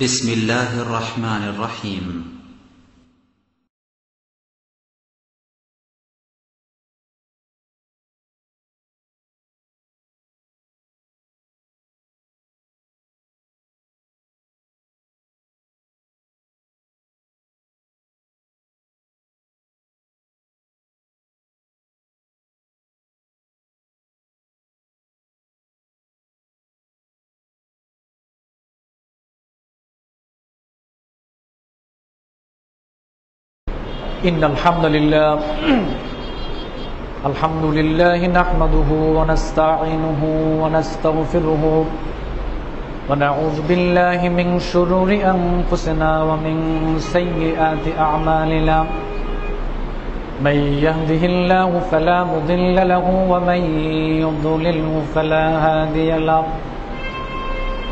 بسم الله الرحمن الرحيم إن الحمد لله نحمده ونستعينه ونستغفره ونعوذ بالله من شرور أنفسنا ومن سيئات أعمالنا من يهده الله فلا مضل له ومن يضلله فلا هادي له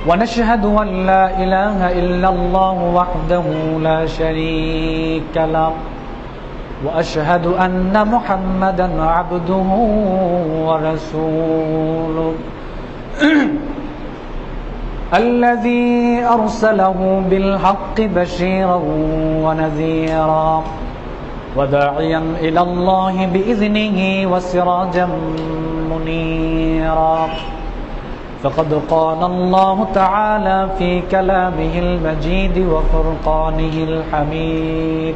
ونشهد أن لا إله إلا الله وحده لا شريك له وأشهد أن محمدا عبده ورسوله الذي أرسله بالحق بشيرا ونذيرا وداعيا إلى الله بإذنه وسراجا منيرا فقد قال الله تعالى في كلامه المجيد وفرقانه الحميد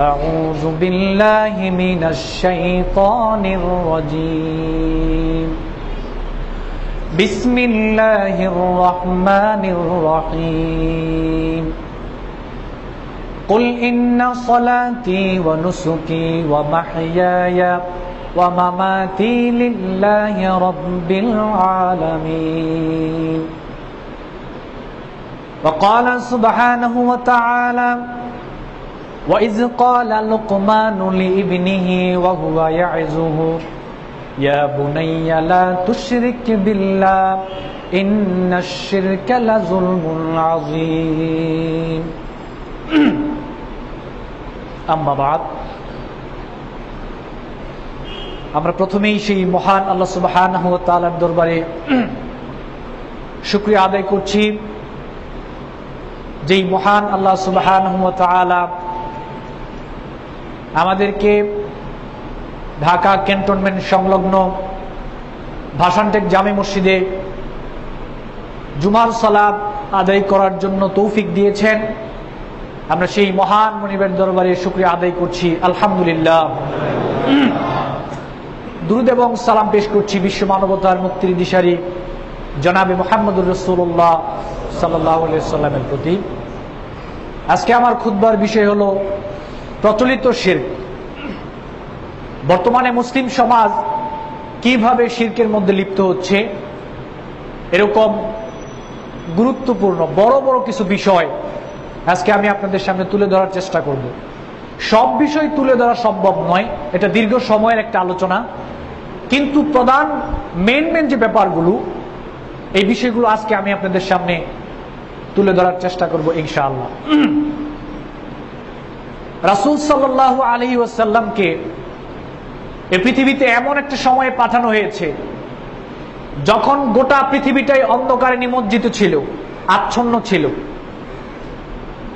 أعوذ بالله من الشيطان الرجيم بسم الله الرحمن الرحيم قل إن صلاتي ونسكي ومحياي ومماتي لله رب العالمين وقال سبحانه وتعالى وإذ قال لقمان لابنه وهو يعظه يا بني لا تشرك بالله إن الشرك لظلم عظيم أما بعد আমরা প্রথমেই সেই মহান আল্লাহ সুবহানাহু ওয়া তাআলার দরবারে শুকরিয়া আদায় করছি, যেই মহান আল্লাহ সুবহানাহু ওয়া তাআলা আমাদেরকে ঢাকা ক্যান্টনমেন্ট সংলগ্ন ভাসানটেক জামে মসজিদে জুমার সালাত আদায় করার জন্য তৌফিক দিয়েছেন। আমরা সেই মহান মনিবের দরবারে শুকরিয়া আদায় করছি, আলহামদুলিল্লাহ। দুরূদ এবং সালাম পেশ করছি বিশ্ব মানবতার মুক্তির দিশারি জনাবে মুহাম্মদুর রাসূলুল্লাহ সাল্লাল্লাহু আলাইহি ওয়াসাল্লামের প্রতি। আজকে আমার খুতবার বিষয় হলো প্রচলিত শিরক। বর্তমানে মুসলিম সমাজ কিভাবে শিরকের মধ্যে লিপ্ত হচ্ছে, এরকম গুরুত্বপূর্ণ বড় বড় কিছু বিষয় আজকে আমি আপনাদের সামনে তুলে ধরার চেষ্টা করব। সব বিষয় তুলে ধরা সম্ভব নয়, এটা দীর্ঘ সময়ের একটা আলোচনা, কিন্তু প্রধান মেন যে ব্যাপারগুলো, এই বিষয়গুলো আজকে আমি আপনাদের সামনে তুলে ধরার চেষ্টা করব ইনশাআল্লাহ। রাসূল সাল্লাল্লাহু আলাইহি ওয়াসাল্লামকে এই পৃথিবীতে এমন একটা সময়ে পাঠানো হয়েছে যখন গোটা পৃথিবীটাই অন্ধকারে নিমজ্জিত ছিল, আচ্ছন্ন ছিল।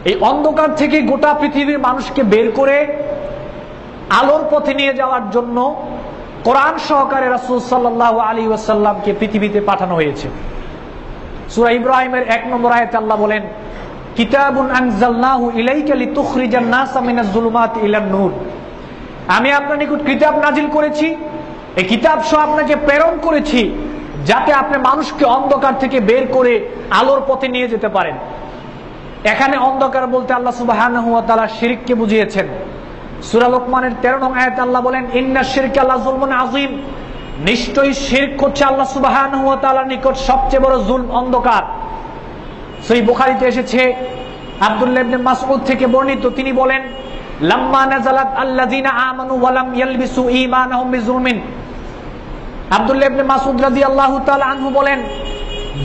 এই অন্ধকার থেকে গোটা পৃথিবীর মানুষকে বের করে আলোর পথে নিয়ে যাওয়ার জন্য কোরআন সহকারে রাসূল সাল্লাল্লাহু আলাইহি ওয়াসাল্লামকে পৃথিবীতে পাঠানো হয়েছে। সূরা ইব্রাহিমের 1 নম্বর আয়াতে আল্লাহ বলেন, কিতাবুন আনজালনাহু ইলাইকা লিতুখরিজান নাসা মিনাজ যুলুমাতি ইলান নূর। আমি আপনার নিকট কিতাব নাজিল করেছি, এই কিতাব সহ আপনাকে প্রেরণ করেছি যাতে আপনি মানুষকে অন্ধকার থেকে বের করে আলোর পথে নিয়ে যেতে পারেন। এখানে অন্ধকার বলতে আল্লাহ সুবহানাহু ওয়া তাআলা শিরককে বুঝিয়েছেন। সূরা লোকমানের 13 নং আয়াতে আল্লাহ বলেন, ইন্নাশ শিরকা লাযুলমুন আযীম। নিশ্চয়ই শিরক হচ্ছে আল্লাহ সুবহানাহু ওয়া তাআলার নিকট সবচেয়ে বড় জুলম, অন্ধকার। সহিহ বুখারীতে এসেছে আব্দুল্লাহ ইবনে মাসউদ থেকে বর্ণিত, তিনি বলেন, লাম্মা নাযালাত আল্লাযিনা আমানু ওয়া লাম ইয়ালবিসু ঈমানাহুম বিযুলমিন। আব্দুল্লাহ ইবনে মাসউদ রাদিয়াল্লাহু তাআলা আনহু বলেন,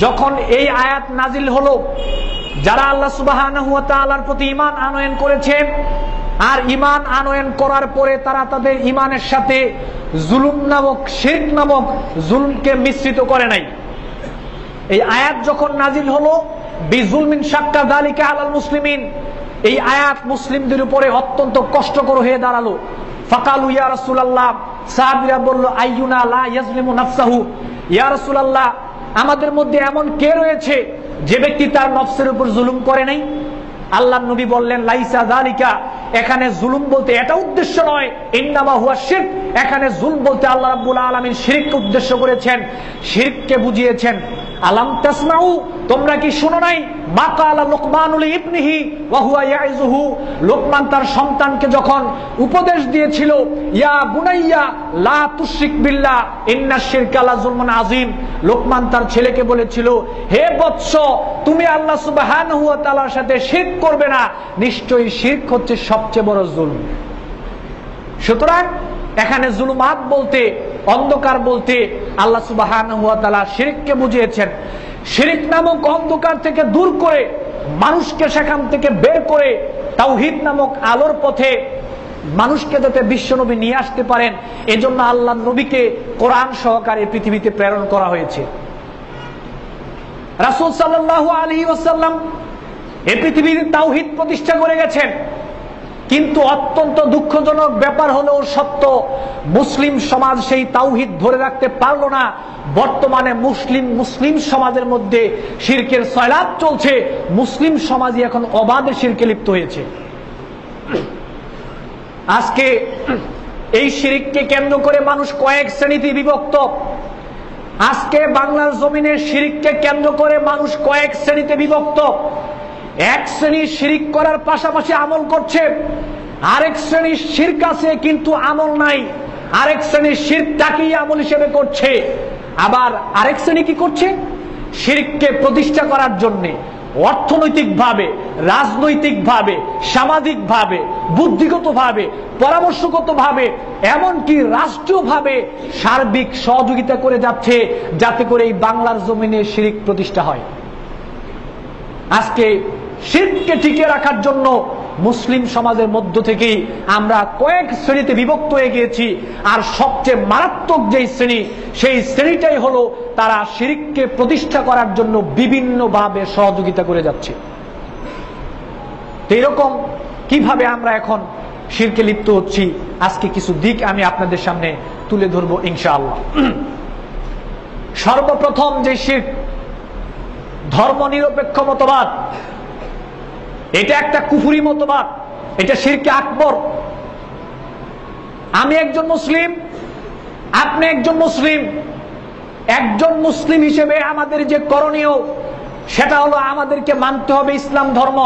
যখন এই আয়াত নাজিল হলো, যারা আল্লাহ সুবহানাহু ওয়া তাআলার প্রতি ঈমান আনয়ন করেছে আর ঈমান আনয়ন করার পরে তারা তাদের ঈমানের সাথে জুলুম নামক, শিরক নামক জুলুমকে মিশ্রিত করে নাই। এই আয়াত যখন নাজিল হলো, বিজুলমিন শাক্কা যালিকা আলাল মুসলিমিন, এই আয়াত মুসলিমদের উপরে অত্যন্ত কষ্টকর হয়ে দাঁড়ালো। ফাকালু ইয়া রাসূলুল্লাহ, সাহাবীরা বলল, আইয়ুনা লা ইয়াজলিমু নাফসাহু, ইয়া রাসূলুল্লাহ, আমাদের মধ্যে এমন কে রয়েছে যে ব্যক্তি তার নফসের উপর জুলুম করে নাই? আল্লাহর নবী বললেন, লাইসা যালিকা, এখানে জুলুম বলতে এটা উদ্দেশ্য নয়, ইন্নামা হুয়া শিরক, এখানে জুলম বলতে আল্লাহ রাব্বুল আলামিন শিরককে উদ্দেশ্য করেছেন, শিরককে বুঝিয়েছেন। আলাম তাসমাউ, তোমরা কি শুনো নাই? মা ক্বালা লুকমানুল ইবনিহি ওয়া হুয়া ইয়াইযুহু, লোকমান তার সন্তানকে যখন উপদেশ দিয়েছিল, ইয়া বুনাইয়া লা তুশরিক বিল্লাহ ইন্নাশ শিরকা লাযুলমুন আযীম, লোকমান তার ছেলেকে বলেছিল, হে বৎস, তুমি আল্লাহ সুবহানাহু ওয়া তাআলার সাথে শিরক করবে না, নিশ্চয়ই শিরক হচ্ছে সবচেয়ে বড় জুলম। সুতরাং এখানে জুলুমাত বলতে, অন্ধকার বলতে আল্লাহ সুবহানাহু ওয়া তাআলা শিরককে বুঝিয়েছেন। শিরক নামক অন্ধকার থেকে দূর করে মানুষকে সেখান থেকে বের করে তাওহীদ নামক আলোর পথে মানুষকে যাতে বিশ্বনবী নিয়ে আসতে পারেন, এজন্য আল্লাহ নবীকে কোরআন সহকারে পৃথিবীতে প্রেরণ করা হয়েছে। রাসূল সাল্লাল্লাহু আলাইহি ওয়াসাল্লাম এই পৃথিবীতে তাওহীদ প্রতিষ্ঠা করে গেছেন, কিন্তু অত্যন্ত দুঃখজনক ব্যাপার হলো সত্য, মুসলিম সমাজ সেই তাওহীদ ধরে রাখতে পারল না। বর্তমানে মুসলিম সমাজের মধ্যে শিরকের সয়লাব চলছে, মুসলিম সমাজই এখন অবাধে শিরকে লিপ্ত হয়েছে। আজকে এই শিরককে কেন্দ্র করে মানুষ কয়েক শ্রেণীতে বিভক্ত। আজকে বাংলার জমিনে শিরককে কেন্দ্র করে মানুষ কয়েক শ্রেণীতে বিভক্ত। এক শ্রেণী শিরক করার পাশাপাশি আমল করছে, আরেক শ্রেণী শিরক আছে কিন্তু আমল নাই, আরেক শ্রেণী শিরকটাকেই আমল হিসেবে করছে। আবার আরেক শ্রেণী কি করছে? শিরককে প্রতিষ্ঠা করার জন্য অর্থনৈতিকভাবে, রাজনৈতিকভাবে, সামাজিকভাবে, বুদ্ধিগতভাবে, পরামর্শগতভাবে, এমনকি রাষ্ট্রীয়ভাবে সার্বিক সহযোগিতা করে যাচ্ছে, যাতে করে এই বাংলার জমিনে শিরক প্রতিষ্ঠা হয়। আজকে শিরককে টিকে রাখার জন্য মুসলিম সমাজের মধ্য থেকেই আমরা কয়েক শ্রেণীতে বিভক্ত হয়ে গিয়েছি। আর সবচেয়ে মারাত্মক যেই শ্রেণী, সেই শ্রেণীটাই হলো তারা শিরককে প্রতিষ্ঠা করার জন্য বিভিন্নভাবে সহযোগিতা করে যাচ্ছে। এরকম কিভাবে আমরা এখন শিরকে লিপ্ত হচ্ছি, আজকে কিছু দিক আমি আপনাদের সামনে তুলে ধরবো ইনশাআল্লাহ। সর্বপ্রথম যে শিরক, ধর্মনিরপেক্ষ মতবাদ, এটা একটা কুফরি মতবাদ, এটা শিরকে আকবর। আমি একজন মুসলিম, আপনি একজন মুসলিম, একজন মুসলিম হিসেবে আমাদের যে করণীয় সেটা হলো আমাদেরকে মানতে হবে ইসলাম ধর্ম,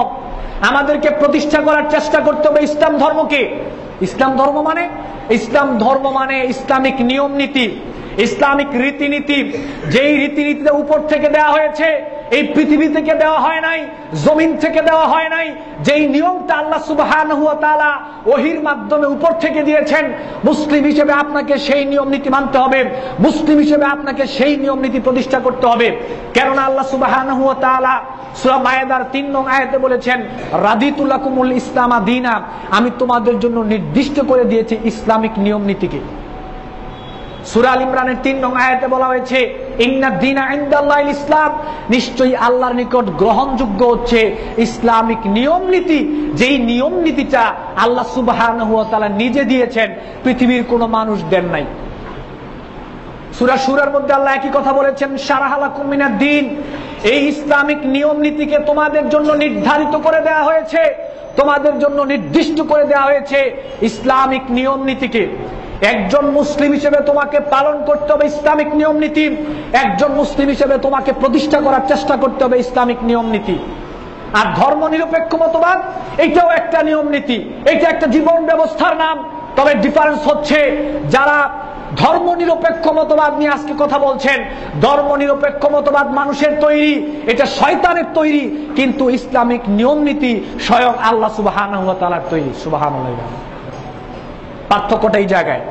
আমাদেরকে প্রতিষ্ঠা করার চেষ্টা করতে হবে ইসলাম ধর্মকে। ইসলাম ধর্ম মানে, ইসলাম ধর্ম মানে ইসলামিক নিয়ম নীতি, ইসলামিক রীতিনীতি, যেই রীতিনীতিটা উপর থেকে দেওয়া হয়েছে, এই পৃথিবী থেকে দেওয়া হয় নাই, জমিন থেকে দেওয়া হয় নাই। যেই নিয়মটা আল্লাহ সুবহানাহু ওয়া তাআলা ওহীর মাধ্যমে উপর থেকে দিয়েছেন, মুসলিম হিসেবে আপনাকে সেই নিয়ম নীতি মানতে হবে, মুসলিম হিসেবে আপনাকে সেই নিয়ম নীতি প্রতিষ্ঠা করতে হবে। কেননা আল্লাহ সুবহানাহু ওয়া তাআলা সূরা মায়েদার 3 নং আয়াতে বলেছেন, রাদিতু লাকুমুল ইসলামা দীনা, আমি তোমাদের জন্য নির্দিষ্ট করে দিয়েছি ইসলামিক নিয়ম নীতিকে। সূরা আল ইমরানের 3 নং আয়াতে বলা হয়েছে, ইন্নাদ দীনা ইনদাল্লাহিল ইসলাম, নিশ্চয়ই আল্লাহর নিকট গ্রহণযোগ্য হচ্ছে ইসলামিক নিয়ম নীতি, যেই নিয়ম নীতিটা আল্লাহ সুবহানাহু ওয়া তাআলা নিজে দিয়েছেন, পৃথিবীর কোনো মানুষ দেন নাই। সূরা সূরার মধ্যে আল্লাহ একই কথা বলেছেন, শারাহা লাকুম মিনাদ দ্বীন, এই ইসলামিক নিয়ম নীতিকে তোমাদের জন্য নির্ধারিত করে দেওয়া হয়েছে, তোমাদের জন্য নির্দিষ্ট করে দেওয়া হয়েছে ইসলামিক নিয়ম নীতিকে। একজন মুসলিম হিসেবে তোমাকে পালন করতে হবে ইসলামিক নিয়ম নীতি, একজন মুসলিম হিসেবে তোমাকে প্রতিষ্ঠা করার চেষ্টা করতে হবে ইসলামিক নিয়ম নীতি। আর ধর্ম নিরপেক্ষ মতবাদ, এটাও একটা নিয়ম নীতি, এটা একটা জীবন ব্যবস্থার নাম। তবে ডিফারেন্স হচ্ছে, যারা ধর্ম নিরপেক্ষ মতবাদ নিয়ে আজকে কথা বলছেন, ধর্ম নিরপেক্ষ মতবাদ মানুষের তৈরি, এটা শয়তানের তৈরি, কিন্তু ইসলামিক নিয়ম নীতি স্বয়ং আল্লাহ সুবহানাহু ওয়া তাআলার তৈরি। সুবহানাল্লাহ। পার্থক্যটা এই জায়গায়,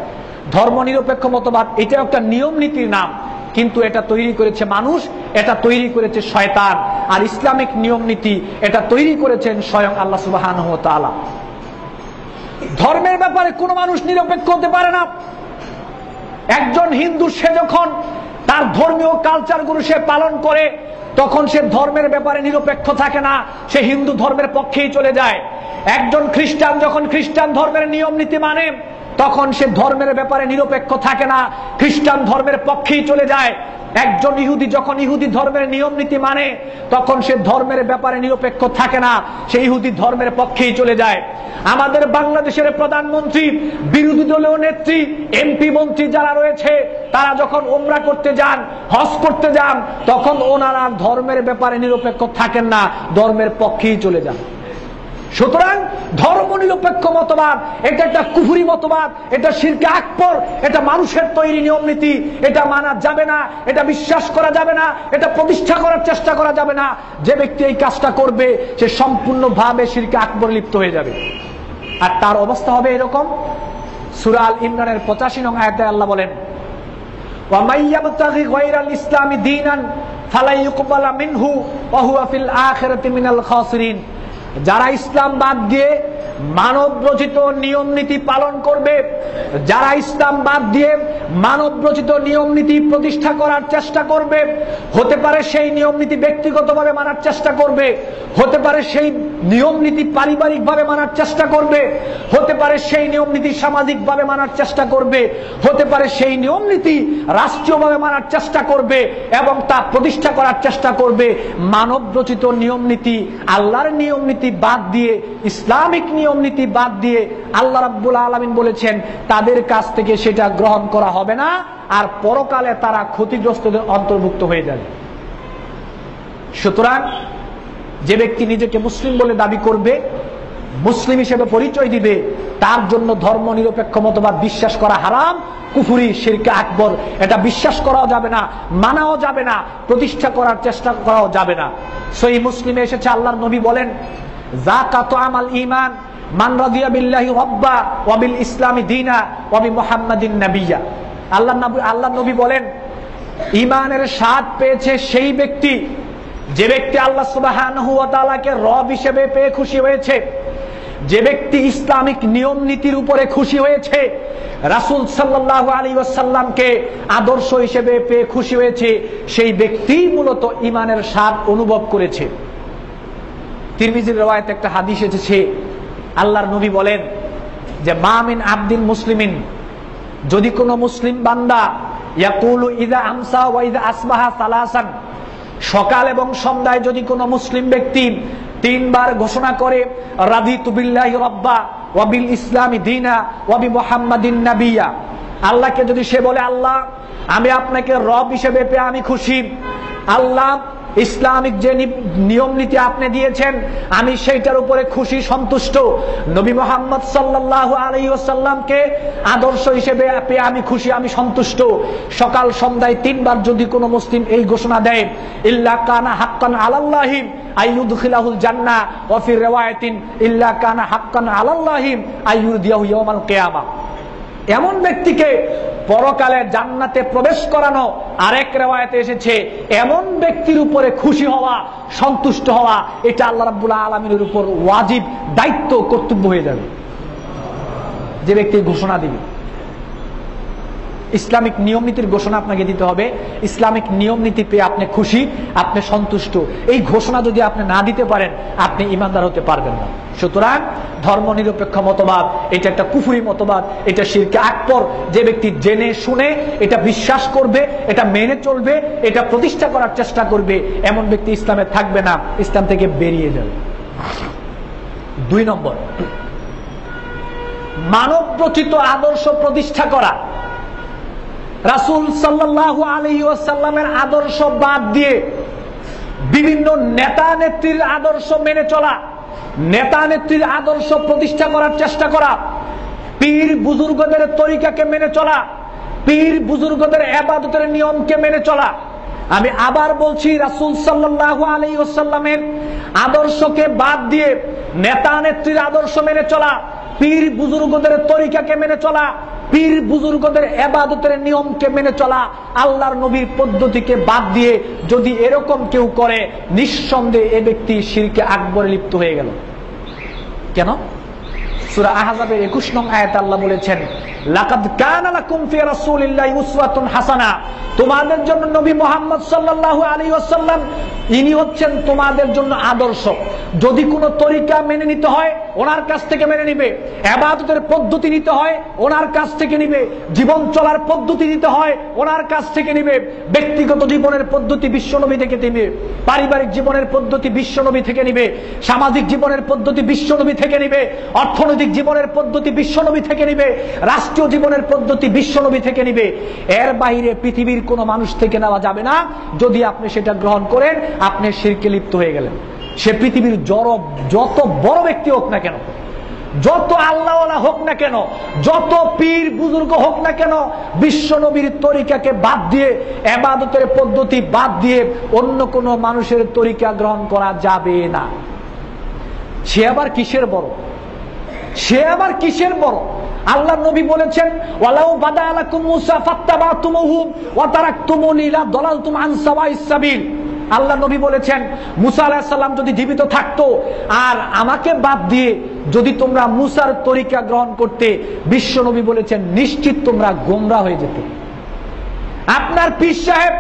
ধর্ম নিরপেক্ষ মতবাদ এটা একটা নিয়ম নীতির নাম, কিন্তু এটা তৈরি করেছে মানুষ, এটা তৈরি করেছে শয়তান। আর ইসলামিক নিয়ম নীতি এটা তৈরি করেছেন স্বয়ং আল্লাহ সুবহানাহু ওয়া তাআলা। ধর্মের ব্যাপারে কোনো মানুষ নিরপেক্ষ হতে পারে না। একজন হিন্দু, সে যখন তার ধর্মীয় কালচারগুলো সে পালন করে, তখন সে ধর্মের ব্যাপারে নিরপেক্ষ থাকে না, সে হিন্দু ধর্মের পক্ষেই চলে যায়। একজন খ্রিস্টান যখন খ্রিস্টান ধর্মের নিয়ম নীতি মানে, তখন সে ধর্মের ব্যাপারে নিরপেক্ষ থাকে না, খ্রিস্টান ধর্মের পক্ষেই চলে যায়। একজন ইহুদি যখন ইহুদি ধর্মের নিয়ম নীতি মানে, তখন সে ধর্মের ব্যাপারে নিরপেক্ষ থাকে না, সে ইহুদি ধর্মের পক্ষেই চলে যায়। আমাদের বাংলাদেশের প্রধানমন্ত্রী, বিরোধী দলীয় নেত্রী, এমপি মন্ত্রী যারা রয়েছে, তারা যখন উমরা করতে যান, হজ করতে যান, তখন ওনারা ধর্মের ব্যাপারে নিরপেক্ষ থাকেন না, ধর্মের পক্ষেই চলে যান। সুতরাং ধর্ম নিরপেক্ষ মতবাদ এটা একটা কুফরি মতবাদ, এটা শিরকে আকবর, এটা মানুষের তৈরি নিয়ম নীতি, এটা মানা যাবে না, এটা বিশ্বাস করা যাবে না, এটা প্রতিষ্ঠা করার চেষ্টা করা যাবে না। যে ব্যক্তি এই কাজটা করবে সে সম্পূর্ণভাবে শিরকে আকবর লিপ্ত হয়ে যাবে। আর তার অবস্থা হবে এরকম। সূরা আল ইমরানের 85 নং আয়াতে আল্লাহ বলেন, ওয়া মাইয়াবতাগি গায়রাল ইসলামি দীনান ফালা ইউকবালা মিনহু ওয়া হুয়া ফিল আখিরাতি মিনাল খাসিরিন। যারা ইসলাম বাদ দিয়ে মানব রচিত নিয়ম নীতি পালন করবে, যারা ইসলাম বাদ দিয়ে মানব রচিত নিয়ম নীতি প্রতিষ্ঠা করার চেষ্টা করবে, হতে পারে সেই নিয়ম নীতি ব্যক্তিগতভাবে মানার চেষ্টা করবে, হতে পারে সেই নিয়ম নীতি পারিবারিকভাবে মানার চেষ্টা করবে, হতে পারে সেই নিয়ম নীতি সামাজিকভাবে মানার চেষ্টা করবে, হতে পারে সেই নিয়ম নীতি রাষ্ট্রীয়ভাবে মানার চেষ্টা করবে এবং তা প্রতিষ্ঠা করার চেষ্টা করবে। মানব রচিত নিয়ম নীতি, আল্লাহর নিয়ম নীতি বাদ দিয়ে, ইসলামিক নিয়ম নীতি বাদ দিয়ে আল্লাহ রাব্বুল আলামিন বলেছেন তাদের কাছ থেকে সেটা গ্রহণ করা হবে না, আর পরকালে তারা ক্ষতিগ্রস্তদের অন্তর্ভুক্ত হয়ে যাবে। সুতরাং যে ব্যক্তি নিজেকে মুসলিম বলে দাবি করবে, মুসলিম হিসেবে পরিচয় দিবে, তার জন্য ধর্ম নিরপেক্ষ মতবাদ বিশ্বাস করা হারাম, কুফরি, শিরকে আকবর। এটা বিশ্বাস করাও যাবে না, মানাও যাবে না, প্রতিষ্ঠা করার চেষ্টা করাও যাবে না। সহিহ মুসলিমে এসেছে, আল্লাহর নবী বলেন, যাকাতু আমাল ঈমান মান রাদিয়া বিল্লাহি রাব্বা ওয়া বিল ইসলামি দীনা ওয়া বি মুহাম্মাদিন নাবিয়্যা। আল্লাহর নবী বলেন, ঈমানের স্বাদ পেয়েছে সেই ব্যক্তি, যে ব্যক্তি আল্লাহ সুবহানাহু ওয়া তাআলাকে রব হিসেবে পেয়ে খুশি হয়েছে, যে ব্যক্তি ইসলামিক নিয়ম নীতির উপরে খুশি হয়েছে, রাসূল সাল্লাল্লাহু আলাইহি ওয়াসাল্লামকে আদর্শ হিসেবে পেয়ে খুশি হয়েছে, সেই ব্যক্তি মূলত ঈমানের স্বাদ অনুভব করেছে। তিরমিজির রওয়ায়াতে একটা হাদিস এসেছে, আল্লাহর নবী বলেন যে মা মিন আবদিন মুসলিমিন, যদি কোনো মুসলিম বান্দা ইয়াকুলু ইযা আমসা ওয়া ইযা আসবাহা সালাসান, সকাল এবং সন্ধ্যায় যদি কোনো মুসলিম ব্যক্তি 3 বার ঘোষণা করে রাদিতু বিল্লাহি রাব্বা ওয়া বিল ইসলামি দীনা ওয়া বি মুহাম্মাদিন নাবিয়্যা, আল্লাহকে যদি সে বলে আল্লাহ আমি আপনাকে রব হিসেবে পেয়ে আমি খুশি, আল্লাহ ইসলামিক যে নিয়ম নীতি আপনি দিয়েছেন আমি সেইটার উপরে খুশি সন্তুষ্ট, নবী মুহাম্মদ সাল্লাল্লাহু আলাইহি ওয়াসাল্লামকে আদর্শ হিসেবে পেয়ে আমি খুশি, আমি সন্তুষ্ট, সকাল সন্ধ্যায় 3 বার যদি কোনো মুসলিম এই ঘোষণা দেয়, ইল্লা কানা হাক্কান আলাল্লাহি আইয়ুদখিলাহুল জান্নাহ ওয়া ফি রিওয়ায়াতিন ইল্লা কানা হাক্কান আলাল্লাহি আইয়ুদিয়াহু ইয়াউমাল কিয়ামা, এমন ব্যক্তিকে পরকালে জান্নাতে প্রবেশ করানো। আরেক রিওয়ায়াতে এসেছে এমন ব্যক্তির উপরে খুশি হওয়া, সন্তুষ্ট হওয়া, এটা আল্লাহ রাব্বুল আলামিনের উপর ওয়াজিব, দায়িত্ব, কর্তব্য হয়ে যাবে। যে ব্যক্তি ঘোষণা দিবে, ইসলামিক নিয়ম নীতির ঘোষণা আপনাকে দিতে হবে, ইসলামিক নিয়ম নীতি পেয়ে আপনি খুশি, আপনি সন্তুষ্ট, এই ঘোষণা যদি আপনি না দিতে পারেন আপনি ঈমানদার হতে পারবেন না। সুতরাং ধর্ম নিরপেক্ষ মতবাদ এটা একটা কুফরি মতবাদ, এটা শিরকে আকবর। যে ব্যক্তি জেনে শুনে এটা বিশ্বাস করবে, এটা মেনে চলবে, এটা প্রতিষ্ঠা করার চেষ্টা করবে, এমন ব্যক্তি ইসলামে থাকবে না, ইসলাম থেকে বেরিয়ে যাবে। 2 নম্বর, মানব রচিত আদর্শ প্রতিষ্ঠা করা। রাসূল সাল্লাল্লাহু আলাইহি ওয়াসাল্লামের আদর্শ বাদ দিয়ে বিভিন্ন নেতা নেত্রীর আদর্শ মেনে চলা, নেতা নেত্রীর আদর্শ প্রতিষ্ঠা করার চেষ্টা করা, পীর বুজুর্গদের তরিকাকে মেনে চলা, পীর বুজুর্গদের ইবাদতের নিয়মকে মেনে চলা। আমি আবার বলছি, রাসূল সাল্লাল্লাহু আলাইহি ওয়াসাল্লামের আদর্শকে বাদ দিয়ে নেতা নেত্রীর আদর্শ মেনে চলা, পীর বুজুর্গদের তরিকাকে মেনে চলা, পীর বুজুর্গদের ইবাদতের নিয়মকে মেনে চলা, আল্লাহর নবীর পদ্ধতিকে বাদ দিয়ে যদি এরকম কেউ করে, নিঃসন্দেহে এ ব্যক্তি শিরকে আকবরে লিপ্ত হয়ে গেল। কেন? সূরা আহজাবের 21 নং আয়াতে আল্লাহ বলেছেন, লাকাদ কানা লাকুম ফি রাসূলিল্লাহি উসওয়াতুন হাসানা, তোমাদের জন্য নবী মুহাম্মদ সাল্লাল্লাহু আলাইহি ওয়াসাল্লাম ইনি হচ্ছেন তোমাদের জন্য আদর্শ। যদি কোনো তরিকা মেনে নিতে হয় ওনার কাছ থেকে মেনে নিবে, ইবাদতের পদ্ধতি নিতে হয় ওনার কাছ থেকে নিবে, জীবন চলার পদ্ধতি নিতে হয় ওনার কাছ থেকে নিবে, ব্যক্তিগত জীবনের পদ্ধতি বিশ্বনবী থেকে নিবে, পারিবারিক জীবনের পদ্ধতি বিশ্বনবী থেকে নিবে, সামাজিক জীবনের পদ্ধতি বিশ্বনবী থেকে নিবে, অর্থনৈতিক জীবনের পদ্ধতি বিশ্বনবী থেকে নিবে, রাষ্ট্রীয় জীবনের পদ্ধতি বিশ্বনবী থেকে নিবে। এর বাইরে পৃথিবীর কোন মানুষ থেকে নেওয়া যাবে না। যদি আপনি সেটা গ্রহণ করেন আপনি শিরকে লিপ্ত হয়ে গেলেন। সে পৃথিবীর যত বড় ব্যক্তি হোক না কেন, যত আল্লাহওয়ালা হোক না কেন, যত পীর বুজুর্গ হোক না কেন, বিশ্বনবীর তরিকাকে বাদ দিয়ে, ইবাদতের পদ্ধতি বাদ দিয়ে অন্য কোন মানুষের তরিকা গ্রহণ করা যাবে না। সে আবার কিসের বড়? সে আবার কিসের বড়? আল্লাহ নবী বলেছেন, ওয়ালাউ বাদা লাকুম মুসা ফাত্তাবাতুমুহু ওয়া তারাকতুমুনি লা দালালতুম আন সাওয়াইস সাবিল। আল্লাহ নবী বলেছেন, মুসা আলাইহিস সালাম যদি জীবিত থাকতো আর আমাকে বাদ দিয়ে যদি তোমরা মুসার তরিকা গ্রহণ করতে, বিশ্ব নবী বলেছেন নিশ্চিত তোমরা গোমরা হয়ে যেতে। আপনার পীর সাহেব,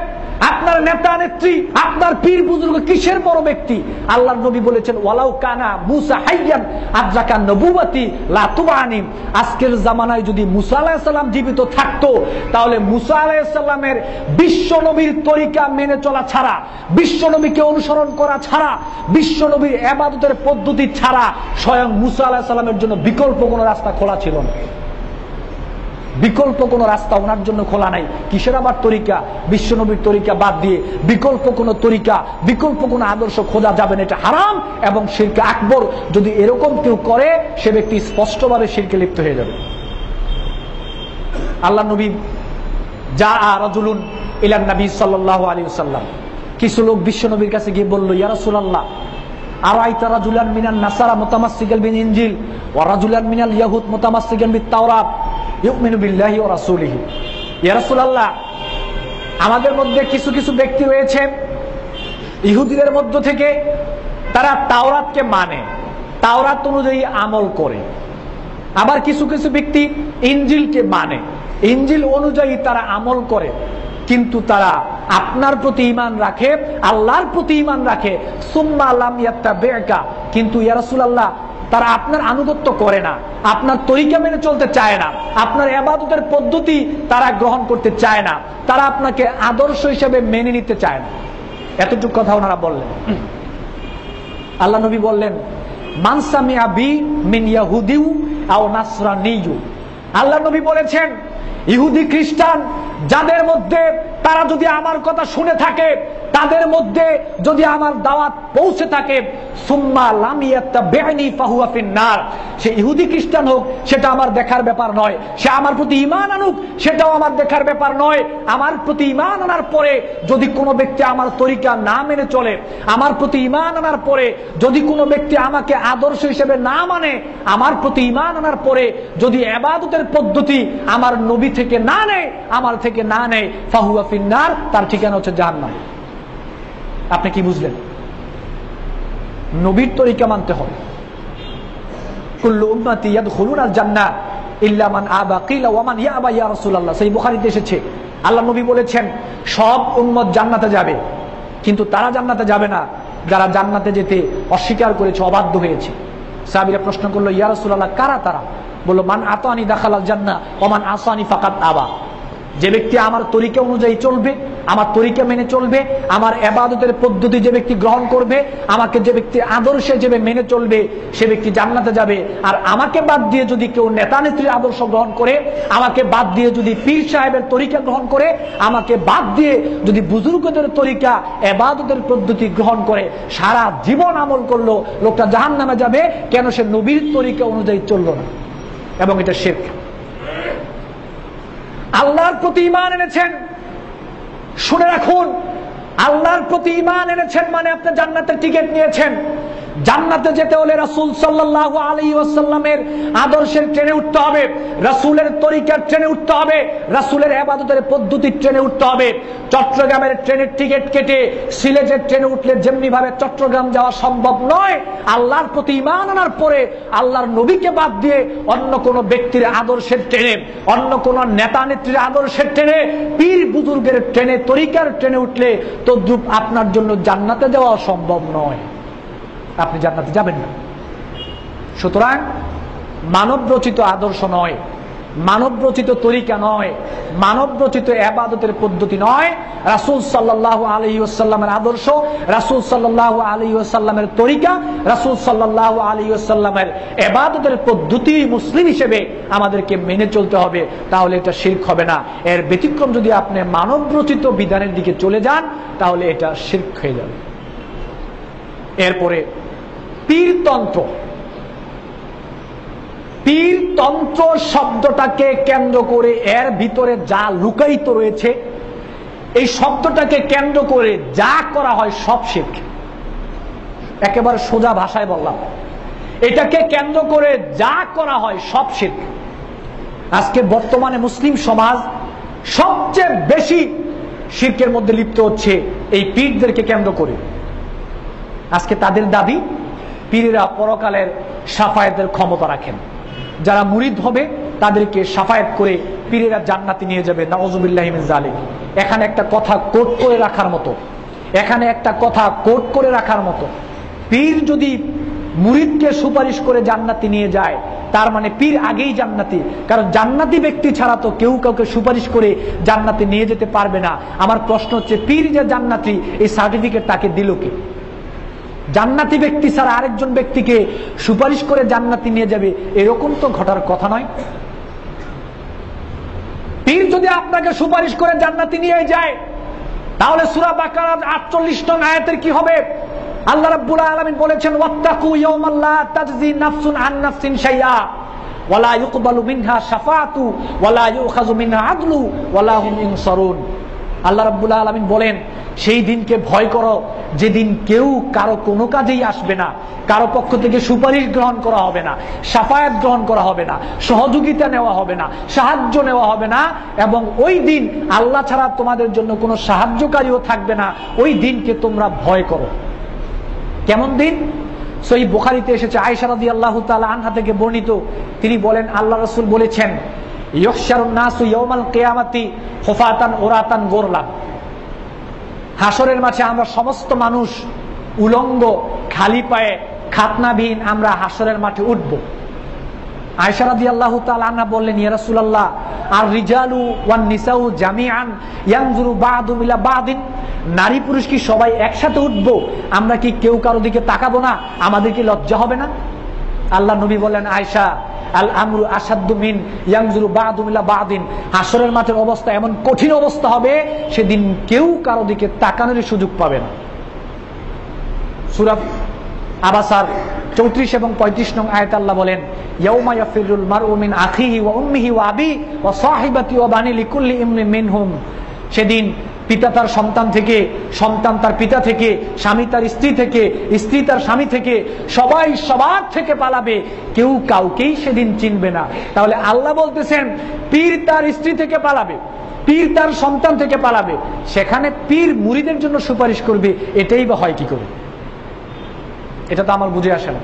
আপনার নেতা নেত্রী, আপনার পীর বুজুর্গ কিসের বড় ব্যক্তি? আল্লাহর নবী বলেছেন, ওয়ালাউ কানা মুসা হাইয়ান আদরাকা নবুওয়াতি লা তুবানি। আজকের জামানায় যদি মুসা আলাইহিস সালাম জীবিত থাকতো তাহলে মুসা আলাইহিস সালামের বিশ্ব নবীর তরিকা মেনে চলা ছাড়া, বিশ্ব নবীকে অনুসরণ করা ছাড়া, বিশ্ব নবীর ইবাদতের পদ্ধতি ছাড়া স্বয়ং মুসা আলাইহিস সালামের জন্য বিকল্প কোনো রাস্তা খোলা ছিল না। বিকল্প কোনো রাস্তা ওনার জন্য খোলা নাই। কিসের আবার তরিকা? বিশ্বনবীর তরিকা বাদ দিয়ে বিকল্প কোনো তরিকা, বিকল্প কোনো আদর্শ খোঁজা যাবে না, এটা হারাম এবং শিরকে আকবর। যদি এরকম কেউ করে সে ব্যক্তি স্পষ্টভাবে শিরকে লিপ্ত হয়ে যাবে। আল্লাহ নবী রাজুলুন ইলান নবী সাল্লাল্লাহু আলাইহি ওয়াসাল্লাম, কিছু লোক বিশ্বনবীর কাছে গিয়ে বলল, ইয়া রাসূলুল্লাহ আরাইতা রাজুলান মিনান নাসারা মুতামাসসিকান বিল ইনজিল ওয়া রাজুলান মিনাল ইয়াহুদ মুতামাসসিকান বিত তাওরাত ইউমিনু বিল্লাহি ওয়া রাসূলিহি। ইয়া রাসূলুল্লাহ, আমাদের মধ্যে কিছু কিছু ব্যক্তি রয়েছে ইহুদিদের মধ্য থেকে, তারা তাওরাতকে মানে, তাওরাত অনুযায়ী আমল করে। আবার কিছু কিছু ব্যক্তি ইনজিলকে মানে, ইনজিল অনুযায়ী তারা আমল করে, কিন্তু তারা আপনার প্রতি ঈমান রাখে, আল্লাহর প্রতি ঈমান রাখে। সুম্মা লাম ইয়াত্তাবি'কা, কিন্তু ইয়া রাসূলুল্লাহ তারা আপনার আনুগত্য করে না, আপনার তরিকা মেনে চলতে চায় না, আপনার ইবাদতের পদ্ধতি তারা গ্রহণ করতে চায় না, তারা আপনাকে আদর্শ হিসেবে মেনে নিতে চায় না। এতটুকু কথা ওনারা বললেন। আল্লাহ নবী বললেন, মান সামিআ বি মিন ইয়াহুদিউ আও নাসরানিয়্যু। আল্লাহ নবী বলেছেন, ইহুদি খ্রিস্টান যাদের মধ্যে তারা যদি আমার কথা শুনে থাকে, তাদের মধ্যে যদি আমার দাওয়াত পৌঁছে থাকে, সুম্মা লাম ইয়াত্তাবি'নি ফাহুয়া ফিন্নার, সে ইহুদি খ্রিস্টান হোক সেটা আমার দেখার ব্যাপার নয়, সে আমার প্রতি ঈমান আনুক সেটাও আমার দেখার ব্যাপার নয়। আমার প্রতি ঈমান আনার পরে যদি কোনো ব্যক্তি আমার তরিকা না মেনে চলে, আমার প্রতি ঈমান আনার পরে যদি কোনো ব্যক্তি আমাকে আদর্শ হিসেবে না মানে, আমার প্রতি ঈমান আনার পরে যদি ইবাদতের পদ্ধতি আমার নবী থেকে না নেয়, আমার থেকে না নেয়, ফাহুয়া ফিন্নার, তার ঠিকানা হচ্ছে জাহান্নাম। আপনি কি বুঝলেন? নবীর তরিকা মানতে হবে। কুল্লু উম্মতি ইয়াদখুলুনাল জান্নাহ ইল্লা মান আবা, কিলা ওয়া মান ইয়াবা ইয়া রাসূলুল্লাহ। সেই বুখারীতে এসেছে, আল্লাহ নবী বলেছেন সব উম্মত জান্নাতে যাবে, কিন্তু তারা জান্নাতে যাবে না যারা জান্নাতে যেতে অস্বীকার করেছে, অবাধ্য হয়েছে। সাহাবীরা প্রশ্ন করলো, ইয়া রাসূলুল্লাহ কারা তারা? বলল, মান আতানি দাখালাল জান্নাহ ওয়া মান আসানি ফাকাদ আবা। যে ব্যক্তি আমার তরিকা অনুযায়ী চলবে, আমার তরিকা মেনে চলবে, আমার ইবাদতের পদ্ধতি যে ব্যক্তি গ্রহণ করবে, আমাকে যে ব্যক্তি আদর্শ হিসেবে মেনে চলবে, সে ব্যক্তি জান্নাতে যাবে। আর আমাকে বাদ দিয়ে যদি কেউ নেতা নেত্রীর আদর্শ গ্রহণ করে, আমাকে বাদ দিয়ে যদি পীর সাহেবের তরিকা গ্রহণ করে, আমাকে বাদ দিয়ে যদি বুজুর্গদের তরিকা ইবাদতের পদ্ধতি গ্রহণ করে, সারা জীবন আমল করলো, লোকটা জাহান্নামে যাবে। কেন? সে নবীর তরিকা অনুযায়ী চললো না, এবং এটা শিরক। আল্লাহর প্রতি ঈমান এনেছেন, শুনে রাখুন, আল্লাহর প্রতি ঈমান এনেছেন মানে আপনি জান্নাতের টিকিট নিয়েছেন। জান্নাতে যেতে হলে রাসূল সাল্লাল্লাহু আলাইহি ওয়াসাল্লামের আদর্শের ট্রেনে উঠতে হবে, রাসূলের তরিকার ট্রেনে উঠতে হবে, রাসূলের ইবাদতের পদ্ধতির ট্রেনে উঠতে হবে। চট্টগ্রামের ট্রেনের টিকিট কেটে সিলেটের ট্রেনে উঠলে যেমনি ভাবে চট্টগ্রাম যাওয়া সম্ভব নয়, আল্লাহর প্রতি ঈমান আনার পরে আল্লাহর নবীকে বাদ দিয়ে অন্য কোন ব্যক্তির আদর্শের ট্রেনে, অন্য কোন নেতা নেত্রীর আদর্শের ট্রেনে, পীর বুজুর্গের ট্রেনে, তরিকার ট্রেনে উঠলে তদ্রূপ আপনার জন্য জান্নাতে যাওয়া সম্ভব নয়, আপনি জান্নাতে যাবেন না। সুতরাং মানব রচিত আদর্শ নয়, মানব রচিত তরিকা নয়, মানব রচিত ইবাদতের পদ্ধতি নয়, রাসূল সাল্লাল্লাহু আলাইহি ওয়াসাল্লামের আদর্শ, রাসূল সাল্লাল্লাহু আলাইহি ওয়াসাল্লামের তরিকা, রাসূল সাল্লাল্লাহু আলাইহি ওয়াসাল্লামের ইবাদতের পদ্ধতি মুসলিম হিসেবে আমাদেরকে মেনে চলতে হবে, তাহলে এটা শিরক হবে না। এর ব্যতিক্রম যদি আপনি মানব রচিত বিধানের দিকে চলে যান তাহলে এটা শিরক হয়ে যাবে। এরপরে পীরতন্ত্র। পীরতন্ত্র শব্দটাকে কেন্দ্র করে এর ভিতরে যা লুকায়িত রয়েছে, এই শব্দটাকে কেন্দ্র করে যা করা হয় সব শিরক। একেবারে সোজা ভাষায় বললাম, এটাকে কেন্দ্র করে যা করা হয় সব শিরক। আজকে বর্তমানে মুসলিম সমাজ সবচেয়ে বেশি শিরকের মধ্যে লিপ্ত হচ্ছে এই পীরদেরকে কেন্দ্র করে। আজকে তাদের দাবি পীরেরা পরকালের শাফায়াতের ক্ষমতা রাখেন, যারা মুরিদ হবে তাদেরকে শাফায়াত করে পীরেরা জান্নাতে নিয়ে যাবে। নাউযুবিল্লাহি মিন যালিক। এখানে একটা কথা কোট করে রাখার মতো, এখানে একটা কথা কোট করে রাখার মতো, পীর যদি মুরিদকে সুপারিশ করে জান্নাতে নিয়ে যায় তার মানে পীর আগেই জান্নাতি, কারণ জান্নাতি ব্যক্তি ছাড়া তো কেউ কাউকে সুপারিশ করে জান্নাতে নিয়ে যেতে পারবে না। আমার প্রশ্ন হচ্ছে, পীর যে জান্নাতি এই সার্টিফিকেট তাকে দিল কে? জান্নাতি ব্যক্তি ছাড়া আরেকজন ব্যক্তিকে সুপারিশ করে জান্নাতে নিয়ে যাবে, এরকম তো ঘটার কথা নয়। পীর যদি আপনাকে সুপারিশ করে জান্নাতে নিয়ে যায় তাহলে সূরা বাকারার 48 নং আয়াতের কি হবে? আল্লাহ রাব্বুল আলামিন বলেছেন, ওয়াত্তাকু ইয়াওমান লা তাজজি নাফসুন আন নাফসিন শাইআ ওয়ালা ইউকবালু মিনহা শাফাআতু ওয়ালা ইউখাযু মিনহা আদলু ওয়ালা হুম ইনসারুন। আল্লাহ রাব্বুল আলামিন বলেন, সেই দিনকে ভয় করো যেদিন কেউ কারো কোনো কাজেই আসবে না, কারো পক্ষ থেকে সুপারিশ গ্রহণ করা হবে না, শাফায়াত গ্রহণ করা হবে না, সহযোগিতা নেওয়া হবে না, সাহায্য নেওয়া হবে না, এবং ওই দিন আল্লাহ ছাড়া তোমাদের জন্য কোনো সাহায্যকারীও থাকবে না। ওই দিনকে তোমরা ভয় করো। কেমন দিন? সহিহ বুখারীতে এসেছে, আয়েশা রাদিয়াল্লাহু তাআলা আনহা থেকে বর্ণিত, তিনি বলেন আল্লাহ রাসূল বলেছেন, ইউহশারুন নাসু ইয়াওমাল কিয়ামাতি হুফাতান উরাতান গোরলান। হাসরের মাঠে আমরা সমস্ত মানুষ উলঙ্গ, খালি পায়ে, খাতনাবিহীন আমরা হাসরের মাঠে উঠব। আয়েশা রাদিয়াল্লাহু তাআলা আনহা বললেন, ইয়া রাসূলুল্লাহ, আর রিজালু ওয়ান নিসাউ জামিআন ইয়ানজুরু বা'দুম ইলা বা'দিন। নারী পুরুষ কি সবাই একসাথে উঠব? আমরা কি কেউ কারো দিকে তাকাবো না? আমাদের কি লজ্জা হবে না? আল্লাহ নবী বলেন, আয়েশা, আল আমরু আসাদ্দু মিন ইয়ানজুরু বা'দুম ইলা বা'দিন। হাসরের মাঠের অবস্থা এমন কঠিন অবস্থা হবে, সেদিন কেউ কারো দিকে তাকানোর সুযোগ পাবে না। সূরা আবাসার 34 এবং 35 নং আয়াতে আল্লাহ বলেন, ইয়াউমা ইয়াফিরুল মারউ মিন আখিহি ওয়া উম্মিহি ওয়া আবি ওয়া সাহিবাতি ওয়া বানি লিকুল্লি ইমরিন মিনহুম। সেদিন পিতা তার সন্তান থেকে, সন্তান তার পিতা থেকে, স্বামী তার স্ত্রী থেকে, স্ত্রী তার স্বামী থেকে, সবাই সবার থেকে পালাবে, কেউ কাউকেই সেদিন চিনবে না। তাহলে আল্লাহ বলতেছেন, পীর তার স্ত্রী থেকে পালাবে, পীর তার সন্তান থেকে পালাবে, সেখানে পীর মুরিদের জন্য সুপারিশ করবে, এটাই বা হয় কি করে? এটা তো আমার বুঝে আসে না।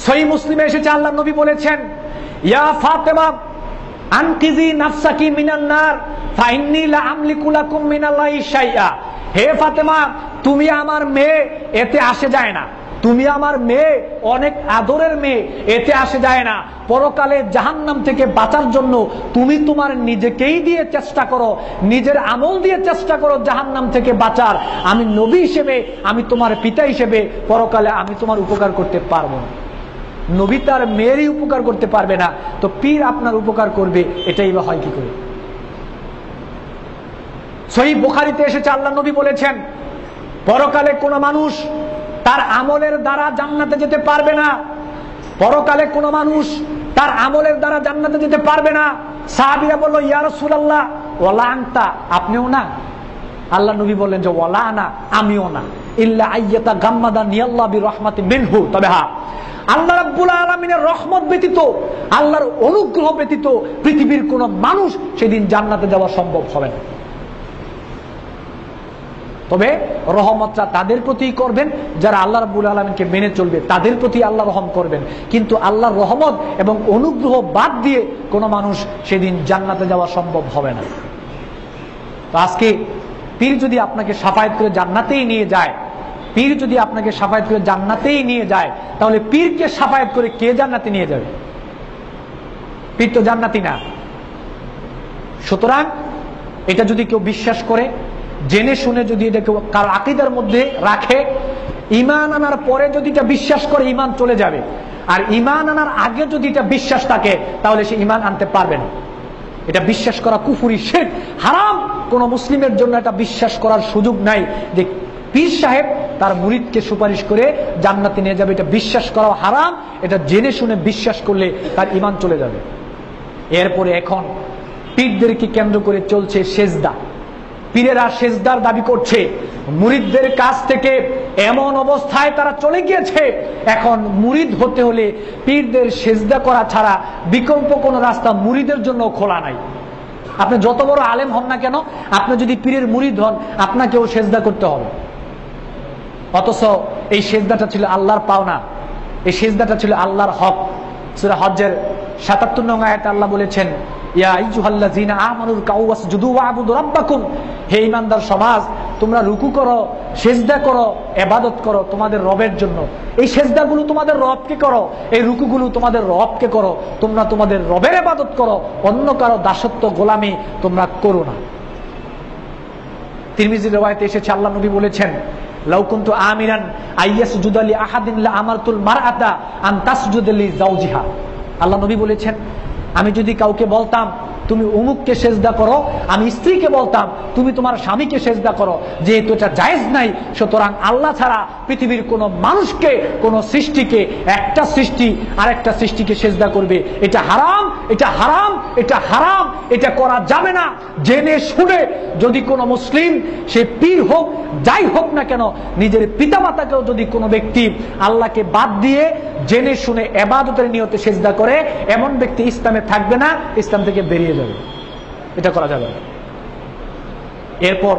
সহিহ মুসলিমে এসেছে, আল্লাহ নবী বলেছেন, ইয়া ফাতেমা আনকিজি নাফসাকি মিনান নার ফাইন্নী লা আমলিকু লাকুম মিনাল্লাহি শাইআ। হে ফাতেমা, তুমি আমার মেয়ে, এতে আসে যায় না, তুমি আমার মেয়ে, অনেক আদরের মেয়ে, এতে আসে যায় না। পরকালে জাহান্নাম থেকে বাঁচার জন্য তুমি তোমার নিজেকেই দিয়ে চেষ্টা করো, নিজের আমল দিয়ে চেষ্টা করো জাহান্নাম থেকে বাঁচার। আমি নবী হিসেবে, আমি তোমার পিতা হিসেবে পরকালে আমি তোমার উপকার করতে পারবো না। নবী তার মেয়েরই উপকার করতে পারবে না, তো পীর আপনার উপকার করবে, এটাই বা হয় কি করে? সহিহ বুখারীতে এসেছে, আল্লাহ নবী বলেছেন, পরকালে কোন মানুষ তার আমলের দ্বারা জান্নাতে যেতে পারবে না। পরকালে কোন মানুষ তার আমলের দ্বারা জান্নাতে যেতে পারবে না। সাহাবীরা বলল, ইয়া রাসূলুল্লাহ ওয়ালা আনতা, আপনিও না? আল্লাহ নবী বললেন যে ওয়ালা আনা, আমিও না। ইল্লা আইয়াতা গাম্মাদানি আল্লাহ বিরহমাতিন মিনহু। তবে হ্যাঁ, আল্লাহ রাব্বুল আলামিনের রহমত ব্যতীত, আল্লাহর অনুগ্রহ ব্যতীত পৃথিবীর কোন মানুষ সেদিন জান্নাতে যাওয়া সম্ভব হবে না। তবে রহমতটা তাদের প্রতি করবেন যারা আল্লাহ রাব্বুল আলামিনকে মেনে চলবে, তাদের প্রতি আল্লাহ রহম করবেন। কিন্তু আল্লাহর রহমত এবং অনুগ্রহ বাদ দিয়ে কোন মানুষ সেদিন জান্নাতে যাওয়া সম্ভব হবে না। তো আজকে পীর যদি আপনাকে শাফায়াত করে জান্নাতেই নিয়ে যায়, পীর যদি আপনাকে শাফায়াত করে জান্নাতেই নিয়ে যায়, তাহলে পীরকে শাফায়াত করে কে জান্নাতে নিয়ে যাবে? পীর তো জান্নাতি না। সুতরাং এটা যদি কেউ বিশ্বাস করে, জেনে শুনে যদি এটা কেউ কার আকীদার মধ্যে রাখে, ঈমান আনার পরে যদি এটা বিশ্বাস করে, ঈমান চলে যাবে। আর ঈমান আনার আগে যদি এটা বিশ্বাস থাকে, তাহলে সে ঈমান আনতে পারবে না। এটা বিশ্বাস করা কুফরি, শিরক, হারাম। কোন মুসলিমের জন্য এটা বিশ্বাস করার সুযোগ নাই যে পীর সাহেব তার মুরিদকে সুপারিশ করে জান্নাতে নিয়ে যাবে। এটা বিশ্বাস করা হারাম। এটা জেনে শুনে বিশ্বাস করলে তার ঈমান চলে যাবে। এরপরে এখন পীরদেরকে কেন্দ্র করে চলছে সেজদা। পীরেরা সেজদার দাবি করছে। মুরিদদের কাছ থেকে এমন অবস্থায় তারা চলে গিয়েছে, এখন মুরিদ হতে হলে পীরদের সেজদা করা ছাড়া বিকল্প কোন রাস্তা মুরিদের জন্য খোলা নাই। আপনি যত বড় আলেম হন না কেন, আপনি যদি পীরের মুরিদ হন, আপনাকেও সেজদা করতে হবে। অথচ এই সেজদাটা ছিল আল্লাহর পাওনা, এই সেজদাটা ছিল আল্লাহর হক। সূরা হজ্জের ৭৭ নং আয়াতে আল্লাহ বলেছেন, ইয়া আইয়ুহাল্লাযীনা আমানু রুকউ ওয়াসজুদু ওয়া'বুদু রাব্বাকুম। হে ঈমানদার সমাজ, তোমরা রুকু করো, সিজদা করো, ইবাদত করো তোমাদের রবের জন্য। এই সিজদাগুলো তোমাদের রবকে করো, এই রুকুগুলো তোমাদের রবকে করো। তোমরা তোমাদের রবের ইবাদত করো, অন্য কারো দাসত্ব গোলামি তোমরা করো না। তিরমিজির riwayate এসেছে, আল্লাহ নবী বলেছেন, লাউ কুনতু আমিরান আইয়াসজুদা লি আহাদিন লা আমারতুল মারআতা আন তাসজুদা লি যাওজিহা। আল্লাহ নবী বলেছেন, আমি যদি কাউকে বলতাম তুমি অমুককে সেজদা করো, আমি স্ত্রীকে বলতাম তুমি তোমার স্বামীকে সেজদা করো। যেহেতু এটা জায়েজ নাই, সুতরাং আল্লাহ ছাড়া পৃথিবীর কোন মানুষকে, কোন সৃষ্টিকে, একটা সৃষ্টি আরেকটা সৃষ্টিকে সেজদা করবে, এটা হারাম, এটা হারাম, এটা হারাম, এটা করা যাবে না। জেনে শুনে যদি কোনো মুসলিম, সে পীর হোক, যাই হোক না কেন, নিজের পিতামাতাকেও যদি কোনো ব্যক্তি আল্লাহকে বাদ দিয়ে জেনে শুনে ইবাদতের নিয়তে সেজদা করে, এমন ব্যক্তি ইসলামে থাকবে না, ইসলাম থেকে বেরিয়ে যাবে। এটা করা যাবে না। এরপর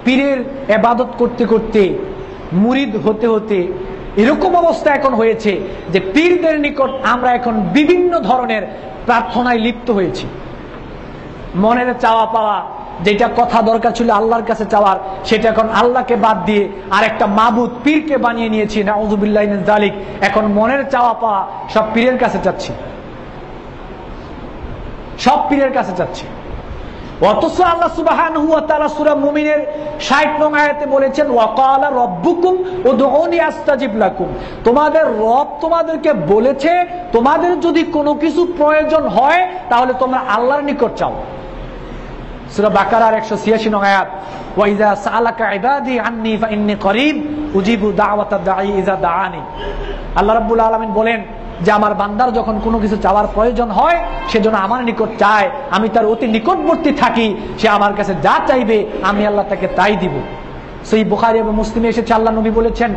পীরের ইবাদত করতে করতে, মুরিদ হতে হতে এরকম অবস্থা এখন হয়েছে যে পীরদের নিকট আমরা এখন বিভিন্ন ধরনের প্রার্থনায় লিপ্ত হয়েছি। মনের চাওয়া পাওয়া, যেটা কথা দরকার ছিল আল্লাহর কাছে চাওয়ার, সেটা এখন আল্লাহকে বাদ দিয়ে আর একটা মাবুদ পীরকে বানিয়ে নিয়েছি। নাউযুবিল্লাহি মিন যালিক। এখন মনের চাওয়া পাওয়া সব পীরের কাছে চাচ্ছি, সব পীরের কাছে চাচ্ছি। অথচ আল্লাহ সুবহানাহু ওয়া তাআলা সূরা মুমিনের ৬০ নং আয়াতে বলেছেন, ওয়াকালা রাব্বুকুম উদউনি আস্তাজিব লাকুম। তোমাদের রব তোমাদেরকে বলেছে, তোমাদের যদি কোনো কিছু প্রয়োজন হয় তাহলে তোমরা আল্লাহর নিকট চাও। সূরা বাকারার ১৮৬ নং আয়াত, ওয়া ইযা সাআলাকা ইবাদি আন্নী ফাইন্নী করিব উজিবু দাওয়াতাদ দাঈ ইযা দাআনি। আল্লাহ রাব্বুল আলামিন বলেন যে আমার বান্দার যখন কোনো কিছু চাওয়ার প্রয়োজন হয়, সেজন্য আমার নিকট চায়, আমি তার অতি নিকটবর্তী থাকি, সে আমার কাছে যা চাইবে আমি আল্লাহ তাকে তাই দিব। সহিহ বুখারী এবং মুসলিমে এসেছে, আল্লাহ নবী বলেছেন,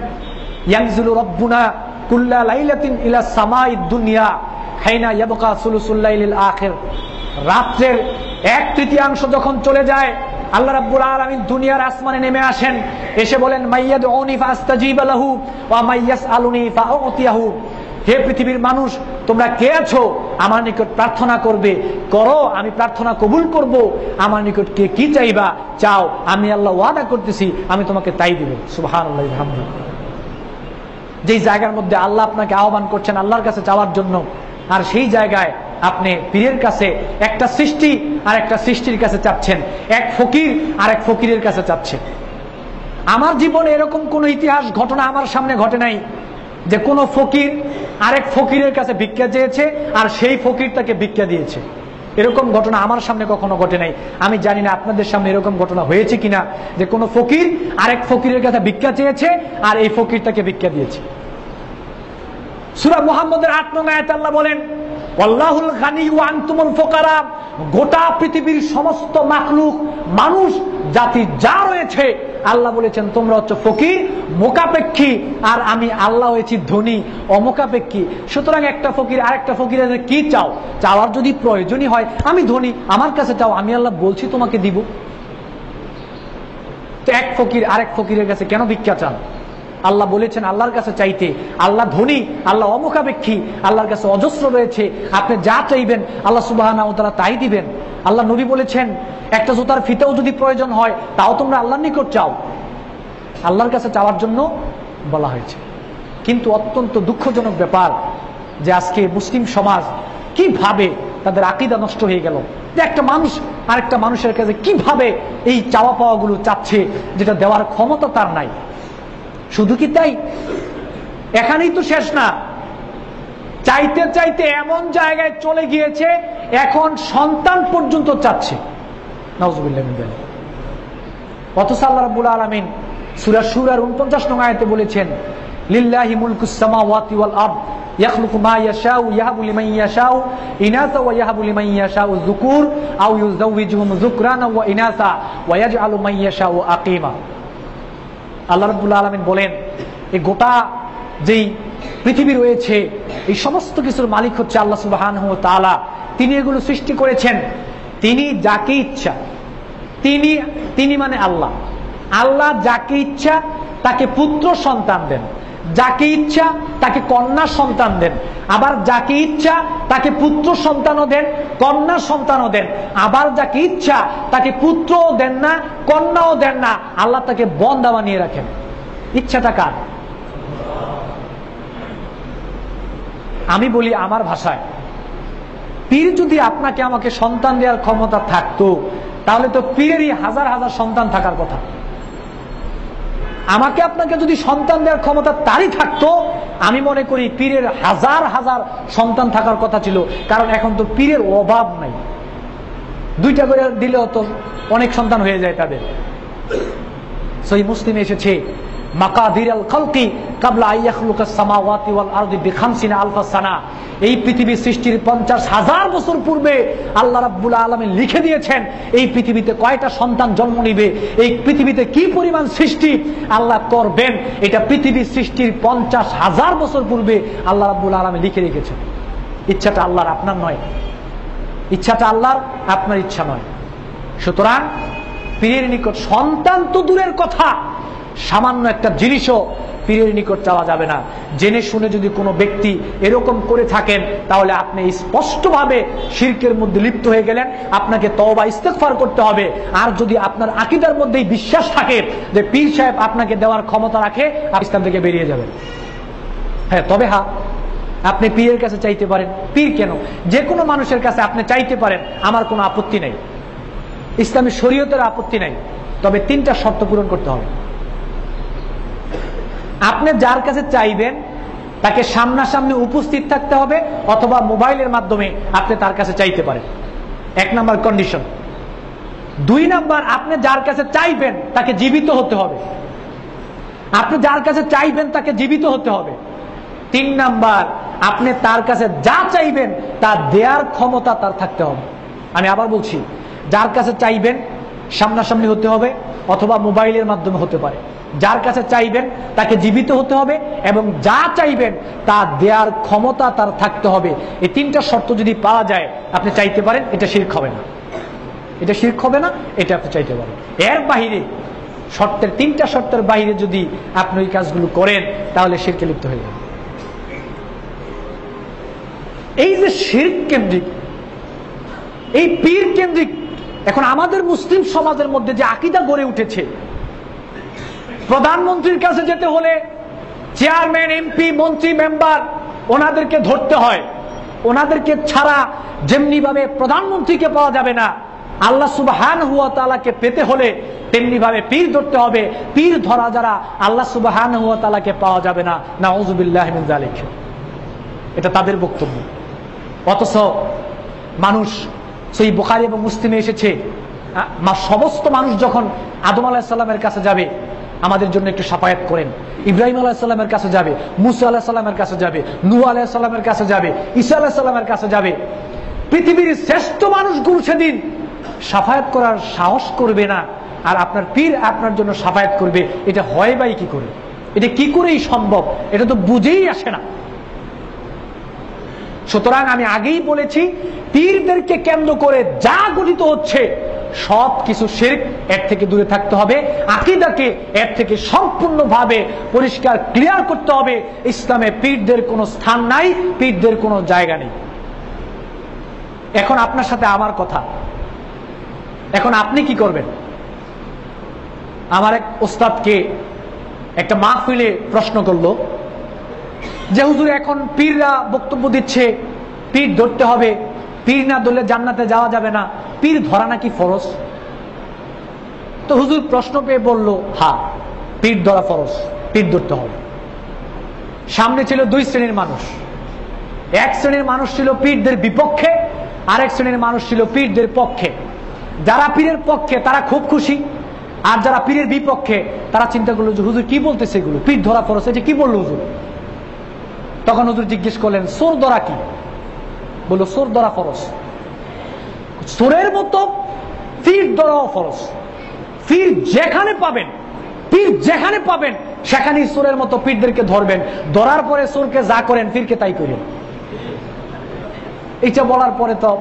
ইয়ানজিলু রাব্বুনা কুল্লা লাইলাতিন ইলা সামাঈদ দুনিয়া হাইনা ইয়াবকা সুলুসুল লাইলিল আখির। রাতের 1/3 যখন চলে যায়, আল্লাহ রাব্বুল আলামিন দুনিয়ার আসমানে নেমে আসেন, এসে বলেন, মাইয়াদউনি ফাস্তাজিব লাহু ওয়া মাইয়াসআলুনি ফাউতিয়াহু। হে পৃথিবীর মানুষ, তোমরা কে আছো? আমার নিকট প্রার্থনা করবে, করো, আমি প্রার্থনা কবুল করব। আমার নিকট কে কি চাইবা চাও, আমি আল্লাহ ওয়াদা করতেছি আমি তোমাকে তাই দিব। সুবহানাল্লাহ আলহামদুলিল্লাহ। যেই জায়গার মধ্যে আল্লাহ আপনাকে আহ্বান করছেন আল্লাহর কাছে চাওয়ার জন্য, আর সেই জায়গায় আপনি পীরের কাছে, একটা সৃষ্টি আর একটা সৃষ্টির কাছে চাচ্ছেন, এক ফকির আর এক ফকিরের কাছে চাচ্ছেন। আমার জীবনে এরকম কোন ইতিহাস ঘটনা আমার সামনে ঘটে নাই যে কোন ফকির আরেক ফকিরের কাছে ভিক্ষা চেয়েছে আর সেই ফকির তাকে ভিক্ষা দিয়েছে। এরকম ঘটনা আমার সামনে কখনো ঘটে নাই। আমি জানি না আপনাদের সামনে এরকম ঘটনা হয়েছে কিনা, যে কোন ফকির আরেক ফকিরের কাছে ভিক্ষা চেয়েছে আর এই ফকির তাকে ভিক্ষা দিয়েছে। সূরা মুহাম্মদের ৮ নং আয়াতে আল্লাহ বলেন, ওয়াল্লাহুল গানি ওয়া আনতুমুল ফুকারা গোটা পৃথিবীর সমস্ত মাখলুক মানুষ জাতি যা রয়েছে আল্লাহ বলেছেন তোমরা হচ্ছে ফকির মোকাপেক্ষী, আর আমি আল্লাহ হয়েছি ধনী অমোকাপেক্ষী। সুতরাং একটা ফকির আরেকটা ফকিরের কি চাও, চাওয়ার যদি প্রয়োজনই হয় আমি ধনী আমার কাছে চাও, আমি আল্লাহ বলছি তোমাকে দিব। তো এক ফকির আরেক ফকিরের কাছে কেন ভিক্ষা চান? আল্লাহ বলেছেন আল্লাহর কাছে চাইতে। আল্লাহ ধনী, আল্লাহ অমুখাপেক্ষী, আল্লাহর কাছে অজস্র রয়েছে, আপনি যা চাইবেন আল্লাহ সুবহানাহু ওয়া তাআলা তাই দিবেন। আল্লাহ নবী বলেছেন একটা জুতার ফিতেও যদি প্রয়োজন হয় তাও তোমরা আল্লাহর নিকট চাও। আল্লাহর কাছে চাওয়ার জন্য বলা হয়েছে। কিন্তু অত্যন্ত দুঃখজনক ব্যাপার যে আজকে মুসলিম সমাজ কিভাবে তাদের আকীদা নষ্ট হয়ে গেল, যে একটা মানুষ আরেকটা মানুষের কাছে কিভাবে এই চাওয়া পাওয়া গুলো চাচ্ছে যেটা দেওয়ার ক্ষমতা তার নাই। শুধু কি তাই? এখানেই তো শেষ না, চাইতে চাইতে এমন জায়গায় চলে গিয়েছে এখন সন্তান পর্যন্ত চাচ্ছে। নাউযুবিল্লাহি মিন যালিক। অথচ আল্লাহ রাব্বুল আলামিন সূরা সূরার 49 নং আয়াতে বলেছেন লিল্লাহি মুলকুস সামাওয়াতি ওয়াল আরদ ইয়াখলুকু মা ইয়াশাউ ইয়াহাবু লিমান ইয়াশাউ ইনাসা ওয়া ইয়াহাবু লিমান ইয়াশাউ যুকুর আও ইউযাওয়িজুহুম যুকরানা ওয়া ইনাসা ওয়া ইয়াজআলু মান ইয়াশাউ আকিমা। আল্লাহ রাব্বুল আলামিন বলেন এই গোটা যেই পৃথিবী রয়েছে এই সমস্ত কিছুর মালিক হচ্ছে আল্লাহ সুবহানাহু ওয়া তাআলা। তিনি এগুলো সৃষ্টি করেছেন, তিনি যাকে ইচ্ছা, তিনি মানে আল্লাহ, আল্লাহ যাকে ইচ্ছা তাকে পুত্র সন্তান দেন, যাকে ইচ্ছা তাকে কন্যা সন্তান দেন, আবার যাকে ইচ্ছা তাকে পুত্র সন্তানও দেন কন্যা সন্তানও দেন, আবার যাকে ইচ্ছা তাকে পুত্রও দেন না কন্যাও দেন না, আল্লাহ তাকে বন্দা বানিয়ে রাখেন। ইচ্ছাটা কার? আমি বলি আমার ভাষায়, পীর যদি আপনাকে আমাকে সন্তান দেওয়ার ক্ষমতা থাকতো তাহলে তো পীরেরই হাজার হাজার সন্তান থাকার কথা। আমাকে আপনাকে যদি সন্তান দেওয়ার ক্ষমতা তারই থাকতো, আমি মনে করি পীরের হাজার হাজার সন্তান থাকার কথা ছিল, কারণ এখন তো পীরের অভাব নাই। দুইটা করে দিলেও তো অনেক সন্তান হয়ে যায় তাদের। সহিহ মুসলিমে এসেছে মাকাদির আল খালকি কাবলা আন ইয়াখলুকাস সামাওয়াতি ওয়াল আরদি বিখামসিনা আলফা সানা, এই পৃথিবী সৃষ্টির 50,000 বছর পূর্বে আল্লাহ রাব্বুল আলামিন লিখে দিয়েছেন এই পৃথিবীতে কয়টা সন্তান জন্ম নিবে, এই পৃথিবীতে কি পরিমাণ সৃষ্টি আল্লাহ করবেন, এটা পৃথিবী সৃষ্টির 50,000 বছর পূর্বে আল্লাহ রাব্বুল আলামিন লিখে রেখেছেন। ইচ্ছাটা আল্লাহর, আপনার নয়। ইচ্ছাটা আল্লাহর, আপনার ইচ্ছা নয়। সুতরাং পীরের নিকট সন্তান তো দূরের কথা, সামান্য একটা জিনিসও পীরের নিকট চাওয়া যাবে না। জেনে শুনে যদি কোনো ব্যক্তি এরকম করে থাকেন তাহলে আপনি স্পষ্টভাবে শিরকের মধ্যে লিপ্ত হয়ে গেলেন, আপনাকে তওবা ইস্তেগফার করতে হবে। আর যদি আপনার আকীদার মধ্যেই বিশ্বাস থাকে যে পীর সাহেব আপনাকে দেওয়ার ক্ষমতা রাখে, আপনি ইসলাম থেকে বেরিয়ে যাবেন। হ্যাঁ, তবে হ্যাঁ, আপনি পীরের কাছে চাইতে পারেন। পীর কেন, যে কোনো মানুষের কাছে আপনি চাইতে পারেন, আমার কোনো আপত্তি নেই, ইসলামী শরীয়তের আপত্তি নেই। তবে 3টা শর্ত পূরণ করতে হবে। আপনি যার কাছে চাইবেন তাকে সামনাসামনি উপস্থিত থাকতে হবে, অথবা মোবাইলের মাধ্যমে আপনি তার কাছে চাইতে পারেন, 1 নাম্বার কন্ডিশন। 2 নাম্বার, আপনি যার কাছে চাইবেন তাকে জীবিত হতে হবে। আপনি যার কাছে চাইবেন তাকে জীবিত হতে হবে। 3 নাম্বার, আপনি তার কাছে যা চাইবেন তা দেওয়ার ক্ষমতা তার থাকতে হবে। আমি আবার বলছি, যার কাছে চাইবেন সামনাসামনি হতে হবে, অথবা মোবাইলের মাধ্যমে হতে পারে। যার কাছে চাইবেন তাকে জীবিত হতে হবে, এবং যা চাইবেন তা দেওয়ার ক্ষমতা তার থাকতে হবে। এই 3টা শর্ত যদি পাওয়া যায় আপনি চাইতে পারেন, এটা শিরক হবে না, এটা শিরক হবে না, এটা আপনি চাইতে পারেন। এর বাহিরে শর্তের 3টা শর্তের বাহিরে যদি আপনি ওই কাজগুলো করেন তাহলে শিরকে লিপ্ত হয়ে যাবে। এই যে শিরক কেন্দ্রিক, এই পীর কেন্দ্রিক এখন আমাদের মুসলিম সমাজের মধ্যে যে আকীদা গড়ে উঠেছে, প্রধানমন্ত্রীর কাছে যেতে হলে চেয়ারম্যান, এমপি, মন্ত্রী, মেম্বার ওনাদেরকে ধরতে হয়, ওনাদেরকে ছাড়া যেমনি ভাবে প্রধানমন্ত্রীকে পাওয়া যাবে না, আল্লাহ সুবহানাহু ওয়া তাআলাকে পেতে হলে তেমনি ভাবে পীর ধরতে হবে। পীর ধরা যারা আল্লাহ সুবহানাহু ওয়া তাআলাকে পাওয়া যাবে না, নাউযুবিল্লাহি মিন যালিক। এটা তাদের বক্তব্য। অথচ মানুষ, সেই বুখারী এবং মুসলিমে এসেছে, সমস্ত মানুষ যখন আদম আলাইহিস সালামের কাছে যাবে, আমাদের জন্য একটু শাফায়াত করেন, ইব্রাহিম আলাইহিস সালামের কাছে যাবে, মুসা আলাইহিস সালামের কাছে যাবে, নূহ আলাইহিস সালামের কাছে যাবে, ঈসা আলাইহিস সালামের কাছে যাবে, পৃথিবীর শ্রেষ্ঠ মানুষগুলো সেদিন সাফায়াত করার সাহস করবে না, আর আপনার পীর আপনার জন্য সাফায়াত করবে। এটা হয় ভাই কি করে? এটা কি করেই সম্ভব? এটা তো বুঝেই আসে না। সুতরাং আমি আগেই বলেছি, পীরদেরকে কেন্দ্র করে যা গঠিত হচ্ছে সব কিছু শিরক, এর থেকে দূরে থাকতে হবে। আকীদাকে এর থেকে সম্পূর্ণভাবে পরিষ্কার ক্লিয়ার করতে হবে। ইসলামে পীরদের কোনো স্থান নাই, পীরদের কোনো জায়গা নেই। এখন আপনার সাথে আমার কথা, এখন আপনি কি করবেন? আমার এক ওস্তাদকে একটা মাহফিলে প্রশ্ন করলো যে হুজুর, এখন পীররা বক্তব্য দিচ্ছে পীর ধরতে হবে, পীর না ধরলে জান্নাতে যাওয়া যাবে না, পীর ধরা নাকি ফরজ। তো হুজুর প্রশ্ন পেয়ে বলল, হ্যাঁ, পীর ধরা ফরজ, পীর ধরতে হবে। সামনে ছিল দুই শ্রেণীর মানুষ। এক শ্রেণীর মানুষ ছিল পীরদের বিপক্ষে, আরেক শ্রেণীর মানুষ ছিল পীরদের পক্ষে। যারা পীরের পক্ষে তারা খুব খুশি, আর যারা পীরের বিপক্ষে তারা চিন্তা করলো যে হুজুর কি বলতেছে এগুলো, পীর ধরা ফরজ, এটা কি বললো হুজুর? তখন হুজুর জিজ্ঞেস করলেন, সোর ধরা কি? বললো সোর ধরা ফরজ। সোরের মতো পীর ধরাও ফরজ। পীর যেখানে পাবেন, পীর যেখানে পাবেন সেখানেই সোরের মতো পীরদেরকে ধরবেন। ধরার পরে সোরকে যা করেন পীরকে তাই করেন। এটা বলার পরে তো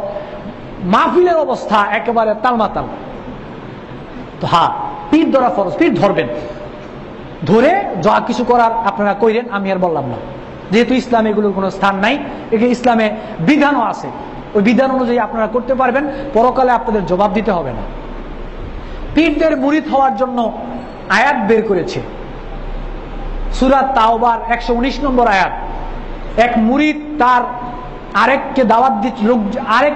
মাহফিলের অবস্থা একেবারে তালমাতাল। তো হ্যাঁ, পীর ধরা ফরজ, পীর ধরবেন, ধরে যা কিছু করার আপনারা কইরেন, আমি আর বললাম না। যেহেতু ইসলামে এগুলোর কোনো স্থান নাই, এখানে ইসলামে বিধানও আছে, ওই বিধান অনুযায়ী আপনারা করতে পারবেন, পরকালে আপনাদের জবাব দিতে হবে না। পীরদের মুরিদ হওয়ার জন্য আয়াত বের করেছে সূরা তাওবার 119 নম্বর আয়াত। এক মুরিদ তার আরেক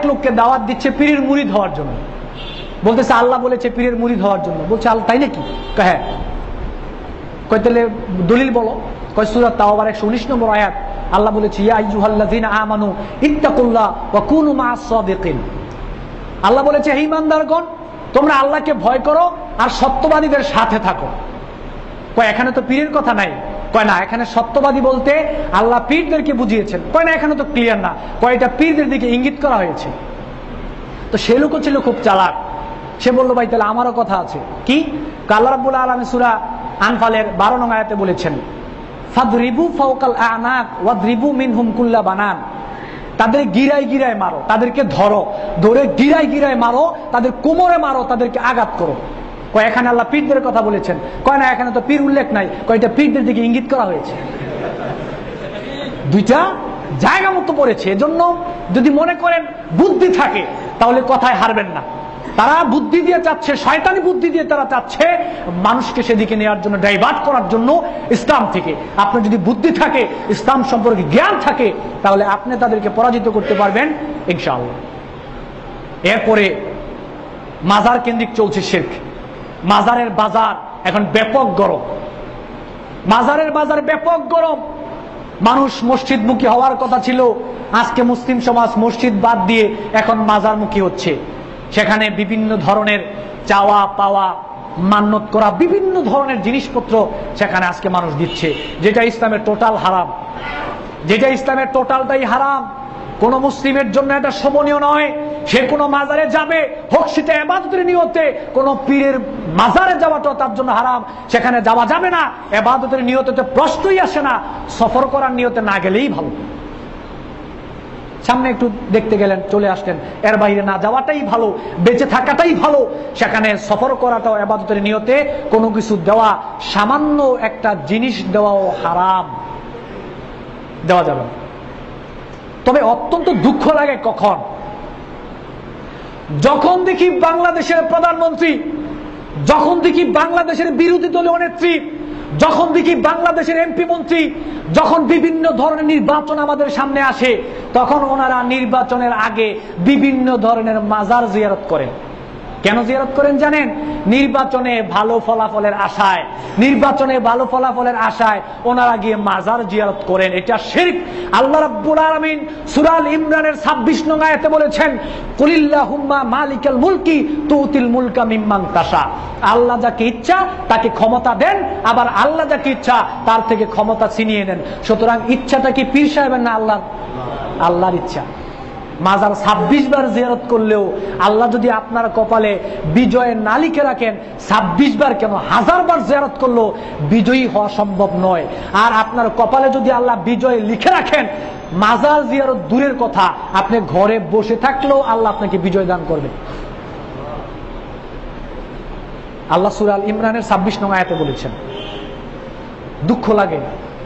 লোককে দাওয়াত দিচ্ছে পীরের মুরিদ হওয়ার জন্য। বলতেছে আল্লাহ বলেছে পীরের মুরিদ হওয়ার জন্য। বলছে আল্লাহ তাই নাকি? হ্যাঁ। কয় তাহলে দলিল বলো। কয় সূরা তাওবার 119 নম্বর আয়াত, আল্লাহ বলেছে ইয়া আইয়ুহাল্লাযীনা আমানু ইত্তাকুল্লাহ ওয়া কুনু মা'আস সাদিকিন। আল্লাহ বলেছে হে ঈমানদারগণ, তোমরা আল্লাহকে ভয় করো আর সত্যবাদীদের সাথে থাকো। কয় এখানে তো পীরের কথা নাই। কয় না, এখানে সত্যবাদী বলতে আল্লাহ পীরদেরকে বুঝিয়েছেন। কয় না, এখানে তো ক্লিয়ার না। কয় এটা পীরদের দিকে ইঙ্গিত করা হয়েছে। তো সে লোকও ছিল খুব চালাক। সে বলল ভাই তাহলে আমারও কথা আছে। কি? আল্লাহ রাব্বুল আলামিন সূরা আনফালের 12 নং আয়াতে বলেছেন ফাদরিবু ফাওকাল আনাক ওয়াদরিবু মিনহুম কুল্লা বানান। তাদের গিরায় গিরায় মারো, তাদেরকে ধরো, ধরে গিরায় গিরায় মারো, তাদের কোমরে মারো, তাদেরকে আঘাত করো। কয় এখানে আল্লাহ পীরদের কথা বলেছেন। কয় না, এখানে তো পীর উল্লেখ নাই। কয় এটা পীরদের দিকে ইঙ্গিত করা হয়েছে। দুইটা জায়গা মতো পড়েছে। এজন্য যদি মনে করেন বুদ্ধি থাকে তাহলে কথায় হারবেন না। তারা বুদ্ধি দিয়ে চাচ্ছে, শয়তানি বুদ্ধি দিয়ে তারা চাচ্ছে মানুষকে সেদিকে নেওয়ার জন্য, ডাইভার্ট করার জন্য ইসলাম থেকে। আপনার যদি বুদ্ধি থাকে, ইসলাম সম্পর্কে জ্ঞান থাকে, তাহলে আপনি তাদেরকে পরাজিত করতে পারবেন ইনশাআল্লাহ। এরপরে মাজার কেন্দ্রিক চলছে শিরক। মাজারের বাজার এখন ব্যাপক গরম। মাজারের বাজার ব্যাপক গরম। মানুষ মসজিদমুখী হওয়ার কথা ছিল, আজকে মুসলিম সমাজ মসজিদ বাদ দিয়ে এখন মাজারমুখী হচ্ছে। সেখানে বিভিন্ন ধরনের চাওয়া পাওয়া, মান্যত করা, বিভিন্ন ধরনের জিনিসপত্র সেখানে আজকে মানুষ দিচ্ছে, যেটা ইসলামের টোটাল হারাম। যেটা ইসলামের টোটালটাই হারাম। কোন মুসলিমের জন্য এটা শোভনীয় নয়। সে কোনো মাজারে যাবে, হোক সেটা ইবাদতের নিয়তে, কোন পীরের মাজারে যাওয়াটা তার জন্য হারাম। সেখানে যাওয়া যাবে না। ইবাদতের নিয়তে তো প্রশ্নই আসে না। সফর করার নিয়তে না গেলেই ভালো। সামনে একটু দেখতে গেলেন, চলে আসলেন, এর বাইরে না যাওয়াটাই ভালো, বেঁচে থাকাটাই ভালো। সেখানে সফর করাটাও ইবাদতের নিয়তে কোনো কিছু দেওয়া, সামান্য একটা জিনিস দেওয়াও হারাম, দেওয়া যাবে না। তবে অত্যন্ত দুঃখ লাগে কখন, যখন দেখি বাংলাদেশের প্রধানমন্ত্রী, যখন দেখি বাংলাদেশের বিরোধী দলীয় নেত্রী, যখন দেখি বাংলাদেশের এমপি মন্ত্রী, যখন বিভিন্ন ধরনের নির্বাচন আমাদের সামনে আসে, তখন ওনারা নির্বাচনের আগে বিভিন্ন ধরনের মাজার জিয়ারত করেন। কেন জিয়ারত করেন জানেন? নির্বাচনে ভালো ফলাফলের আশায়, নির্বাচনে ভালো ফলাফলের আশায় ওনারা গিয়ে মাজার জিয়ারত করেন। এটা শিরক। আল্লাহ রাব্বুল আলামিন সূরা আল ইমরানের 26 নং আয়াতে বলেছেন কুলিল্লাহুম্মা মালিকাল মুলকি তুতিল মুলকা মিম্মান তাশা। আল্লাহ যাকে ইচ্ছা তাকে ক্ষমতা দেন, আবার আল্লাহ যাকে ইচ্ছা তার থেকে ক্ষমতা ছিনিয়ে নেন। সুতরাং ইচ্ছাটা কি পীর সাহেবের না আল্লাহ? আল্লাহর ইচ্ছা। মাজার 26 বার জিয়ারত করলেও আল্লাহ যদি আপনার কপালে বিজয়ের না লিখে রাখেন, 26 বার কেন 1000 বার জিয়ারত করলেও বিজয়ী হওয়া সম্ভব নয়। আর আপনার কপালে যদি আল্লাহ বিজয় লিখে রাখেন, মাজার জিয়ারত দূরের কথা, আপনি ঘরে বসে থাকলেও আল্লাহ আপনাকে বিজয় দান করবে। আল্লাহ সূরা আল ইমরানের 26 নং আয়াতে বলেছেন। দুঃখ লাগে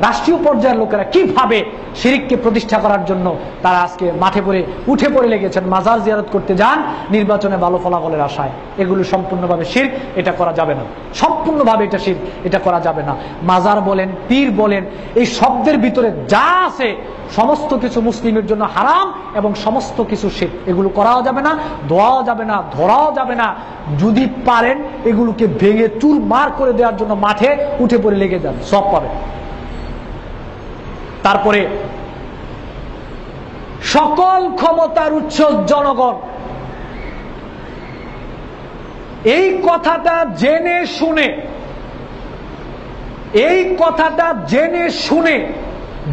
রাষ্ট্রীয় পর্যায়ের লোকেরা কিভাবে শিরককে প্রতিষ্ঠা করার জন্য তারা আজকে মাঠে পড়ে উঠে পড়ে লেগেছেন, মাজার জিয়ারত করতে যান নির্বাচনে ভালো ফলাফলের আশায়। এগুলো সম্পূর্ণভাবে শিরক, এটা করা যাবে না। সম্পূর্ণভাবে এটা শিরক, এটা করা যাবে না। মাজার বলেন, পীর বলেন, এই শব্দের ভিতরে যা আছে সমস্ত কিছু মুসলিমের জন্য হারাম এবং সমস্ত কিছু শিরক। এগুলো করাও যাবে না, ধোয়াও যাবে না, ধরাও যাবে না। যদি পারেন এগুলোকে ভেঙে চুরমার করে দেওয়ার জন্য মাঠে উঠে পড়ে লেগে যান, সব পাবেন। তারপরে সকল ক্ষমতার উৎস জনগণ, এই কথাটা জেনে শুনে, এই কথাটা জেনে শুনে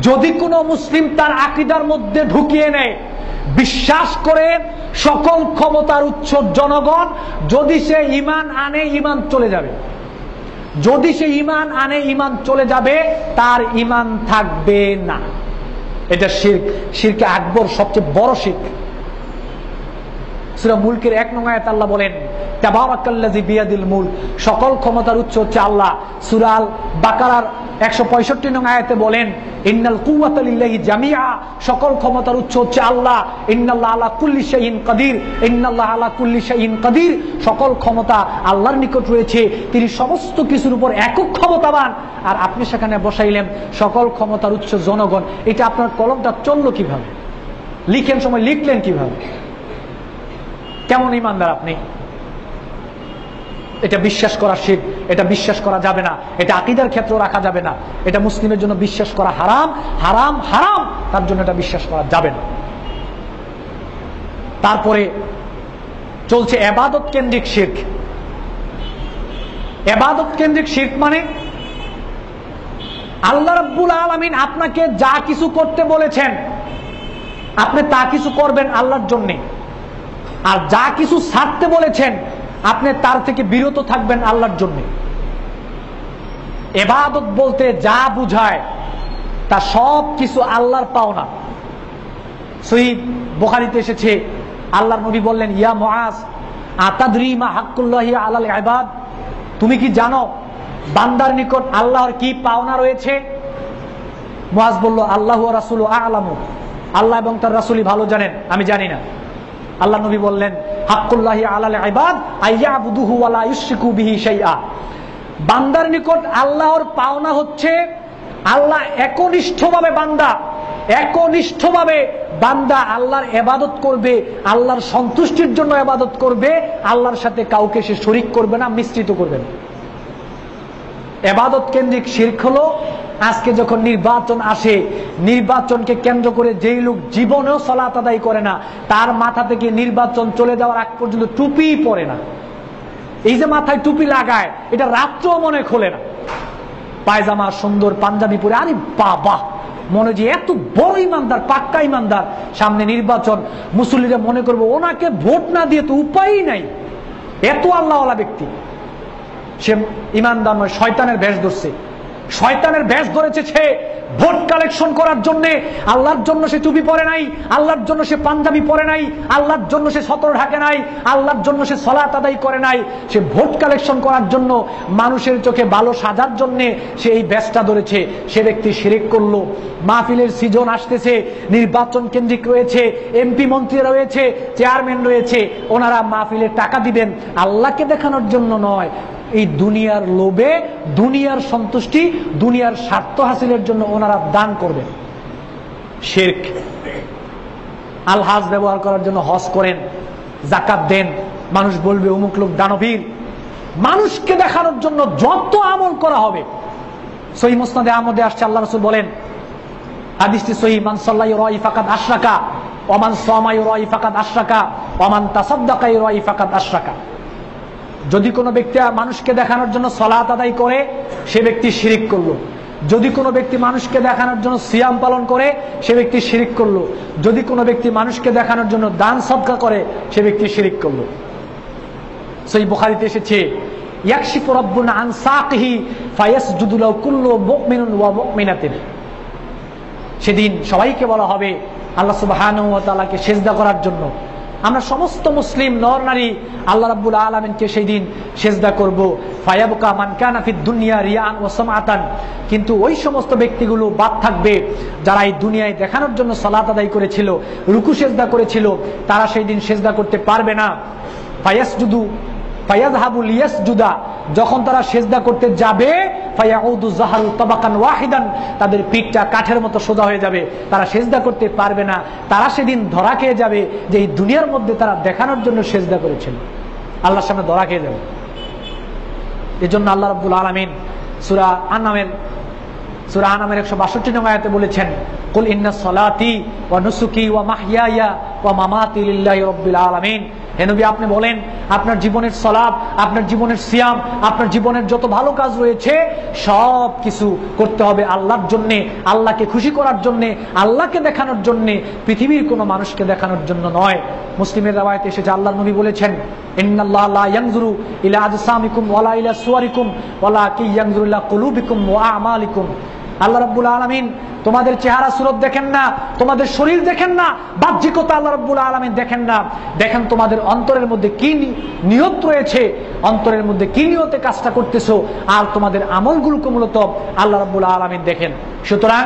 যদি কোনো মুসলিম তার আকীদার মধ্যে ঢুকিয়ে নেয়, বিশ্বাস করে সকল ক্ষমতার উৎস জনগণ, যদি সে ঈমান আনে ঈমান চলে যাবে। যদি সে ঈমান আনে ঈমান চলে যাবে, তার ঈমান থাকবে না। এটা শিরক, শিরকে আকবর, সবচেয়ে বড় শিরক। সূরা মুলকের 1 নং আয়াতে আল্লাহ বলেন, তাবারাকাল্লাযী বিয়াদিল মুলক, সকল ক্ষমতার উৎস হচ্ছে আল্লাহ। সূরা আল বাকারার 165 নং আয়াতে বলেন, ইন্নাল কুওয়াতা লিল্লাহি জামিআ, সকল ক্ষমতার উৎস হচ্ছে আল্লাহ। ইন্নাল্লাহা আলা কুল্লি শাইইন কাদির, ইন্নাল্লাহা আলা কুল্লি শাইইন কাদির, সকল ক্ষমতা আল্লাহর নিকট রয়েছে, তিনি সমস্ত কিছুর উপর একক ক্ষমতাবান। আর আপনি সেখানে বসাইলেন সকল ক্ষমতার উৎস জনগণ। এটা আপনার কলমটা চললো কিভাবে? লিখেন সময় লিখলেন কিভাবে? কেমন ঈমানদার আপনি? এটা বিশ্বাস করা শিরক, এটা বিশ্বাস করা যাবে না। এটা আকীদার ক্ষেত্রে রাখা যাবে না। এটা মুসলিমের জন্য বিশ্বাস করা হারাম, হারাম, হারাম। তার জন্য এটা বিশ্বাস করা যাবে না। তারপরে চলছে ইবাদত কেন্দ্রিক শিরক। ইবাদত কেন্দ্রিক শিরক মানে আল্লাহ রাব্বুল আলামিন আপনাকে যা কিছু করতে বলেছেন, আপনি তা কিছু করবেন আল্লাহর জন্য। আর যা কিছু ছাড়তে বলেছেন, আপনি তার থেকে বিরত থাকবেন আল্লাহর জন্য। ইবাদত বলতে যা বুঝায় তা সব কিছু আল্লাহর পাওনা। সহিহ বুখারীতে এসেছে, আল্লাহর নবী বললেন, ইয়া মুআজ আতাদরি মা হাক্কুল্লাহি আলাল ইবাদ, তুমি কি জানো বান্দার নিকট আল্লাহর কি পাওনা রয়েছে? মুআজ বলল, আল্লাহু ওয়া রাসূলু আ'লামু, আল্লাহ এবং তার রাসূলই ভালো জানেন, আমি জানি না। আল্লাহ নবী বললেন, হাক্কুল্লাহি আলাল ইবাদ আইয়াবুদুহু ওয়া লা ইউশরিকু বিহি শাইআ, বান্দার নিকট আল্লাহর পাওনা হচ্ছে আল্লাহ একনিষ্ঠভাবে বান্দা আল্লাহর ইবাদত করবে, আল্লাহর সন্তুষ্টির জন্য ইবাদত করবে, আল্লাহর সাথে কাউকে সে শরীক করবে না, মিশ্রিত করবে না। ইবাদত কেন্দ্রিক শিরক হলো আজকে যখন নির্বাচন আসে, নির্বাচনকে কেন্দ্র করে যেই লোক জীবনেও সালাত আদায় করে না, তার মাথা থেকে নির্বাচন চলে যাওয়ার আগ পর্যন্ত টুপি পরে না। এই যে মাথায় টুপি লাগায়, এটা রাত্রেও মনে খোলে না। পায়জামা সুন্দর পাঞ্জাবি পরে, আরে বাবা, মনে যে এত বড় ইমানদার, পাক্কা ইমানদার। সামনে নির্বাচন, মুসল্লিরা মনে করবে ওনাকে ভোট না দিয়ে তো উপায়ই নাই, এত আল্লাহওয়ালা ব্যক্তি। সে ইমানদার নয়, শয়তানের বেশ ধরছে। শয়তানের বেশ ধরেছে সে ভোট কালেকশন করার জন্য। আল্লাহর জন্য সে টুপি পরে নাই, আল্লাহর জন্য সে পাঞ্জাবি পরে নাই, আল্লাহর জন্য সে সতর ঢাকে নাই, আল্লাহর জন্য সে সালাত আদায় করে নাই। সে ভোট কালেকশন করার জন্য, মানুষের চোখে ভালো সাজার জন্য সে এই বেশটা ধরেছে। সে ব্যক্তি শিরক করলো। মাহফিলের সিজন আসতেছে, নির্বাচন কেন্দ্রিক রয়েছে, এমপি মন্ত্রী রয়েছে, চেয়ারম্যান রয়েছে, ওনারা মাহফিলের টাকা দিবেন আল্লাহকে দেখানোর জন্য নয়, এই দুনিয়ার লোভে, দুনিয়ার সন্তুষ্টি, দুনিয়ার স্বার্থ হাসিলের জন্য ওনারা দান করবেন। শিরক। আল হাজ ব্যবহার করার জন্য হজ করেন, যাকাত দেন, মানুষ বলবে অমুক লোক দানবীর। মানুষকে দেখানোর জন্য যত আমল করা হবে। সহিহ মুসনাদে আহমদে আসছে, আল্লাহ রাসূল বলেন, হাদিসটি সহিহ, মান সাল্লা ইউরাই ফাকাদ আশরাকা ওয়া মান সামা ইউরাই ফাকাদ আশরাকা ওয়া মান তাসাদ্দাকা ইউরাই ফাকাদ আশরাকা। যদি কোনো ব্যক্তি মানুষকে দেখানোর জন্য সালাত আদায় করে, সে ব্যক্তি শিরক করলো। যদি কোনো ব্যক্তি মানুষকে দেখানোর জন্য সিয়াম পালন করে সে ব্যক্তি শিরিক করলো, যদি কোনো ব্যক্তি মানুষকে দেখানোর জন্য দান সদকা করে সে ব্যক্তি শিরিক করলো। সহিহ বুখারীতে এসেছে ইয়াকশিফু রাব্বুনা আন সাকিহি ফায়াসজুদু লাহু কুল্লু মুমিনুন ওয়া মুমিনাতিন। সেদিন সবাইকে বলা হবে আল্লাহ সুবহানাহু ওয়া তাআলাকে সিজদা করার জন্য। আমরা সমস্ত মুসলিম নর নারী আল্লাহ রাব্বুল আলামিনকে সেই দিন সিজদা করব। ফায়াবকা মান কানা ফিদ দুনিয়া রিয়ান ওয়া সামআতান, কিন্তু ওই সমস্ত ব্যক্তিগুলো বাদ থাকবে যারা এই দুনিয়ায় দেখানোর জন্য সালাত আদায় করেছিল, রুকু সিজদা করেছিল, তারা সেই দিন সিজদা করতে পারবে না। ফায়াসজুদু ফায়াযহাবু লিয়াসজুদা, যখন তারা সিজদা করতে যাবে ফায়াউদু যাহরু তাবাকান ওয়াহিদান, তাদের পিঠটা কাঠের মতো সোজা হয়ে যাবে, তারা সিজদা করতে পারবে না। তারা সেদিন ধরা খেয়ে যাবে যে এই দুনিয়ার মধ্যে তারা দেখানোর জন্য সিজদা করেছিল, আল্লাহর সামনে ধরা খেয়ে যাবে। এজন্য আল্লাহ রাব্বুল আলামিন সূরা আনামের 162 নং আয়াতে বলেছেন কুল ইন্না সলাতি ওয়া নুসুকি ওয়া মাহইয়ায়া ওয়া মামাতি লিল্লাহি রাব্বিল আলামিন। হে নবী, আপনি বলেন আপনার জীবনের সালাত, আপনার জীবনের সিয়াম, আপনার জীবনের যত ভালো কাজ রয়েছে সব কিছু করতে হবে আল্লাহর জন্য, আল্লাহকে খুশি করার জন্য, আল্লাহকে দেখানোর জন্য, পৃথিবীর কোনো মানুষকে দেখানোর জন্য নয়। মুসলিমের রাওয়ায়াতে এসেছে আল্লাহর নবী বলেছেন ইন্নাল্লাহ লা ইয়ানজুরু ইলা আজসামিকুম ওয়ালা ইলা সুওয়ারিকুম ওয়ালাকিন ইয়ানজুরু ইলা কুলুবিকুম ওয়া আমালিকুম। আল্লাহ রাব্বুল আলামিন তোমাদের চেহারা সুরত দেখেন না, তোমাদের শরীর দেখেন না, বাহ্যিকতা আল্লাহ রাব্বুল আলামিন দেখেন না, দেখেন তোমাদের অন্তরের মধ্যে কি নিয়ত রয়েছে, অন্তরের মধ্যে কি নিয়তে কাজটা করতেছো, আর তোমাদের আমলগুলোকে মূলত আল্লাহ রাব্বুল আলামিন দেখেন। সুতরাং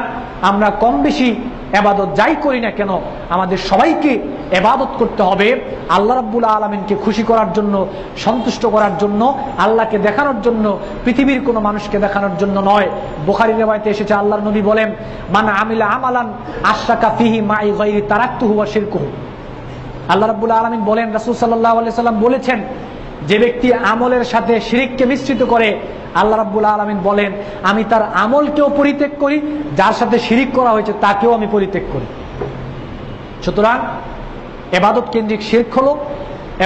আমরা কম বেশি ইবাদত যাই করি না কেন আমাদের সবাইকে ইবাদত করতে হবে আল্লাহ রাব্বুল আলামিনকে খুশি করার জন্য, সন্তুষ্ট করার জন্য, আল্লাহকে দেখানোর জন্য, পৃথিবীর কোনো মানুষকে দেখানোর জন্য নয়। বুখারীর riwayate এসেছে আল্লাহর নবী বলেন মান আমিলা আমালান আশরাকা ফিহি মাই গায়রি তারাকতুহু ওয়া শিরকুহু। আল্লাহ রাব্বুল আলামিন বলেন, রাসূল সাল্লাল্লাহু আলাইহি সাল্লাম বলেছেন যে ব্যক্তি আমলের সাথে শিরককে মিশ্রিত করে আল্লাহ রাব্বুল আলামিন বলেন আমি তার আমলকেও পরিত্যাগ করি, যার সাথে শিরিক করা হয়েছে তাকেও আমি পরিত্যাগ করি। সুতরাং ইবাদত কেন্দ্রিক শিরক হলো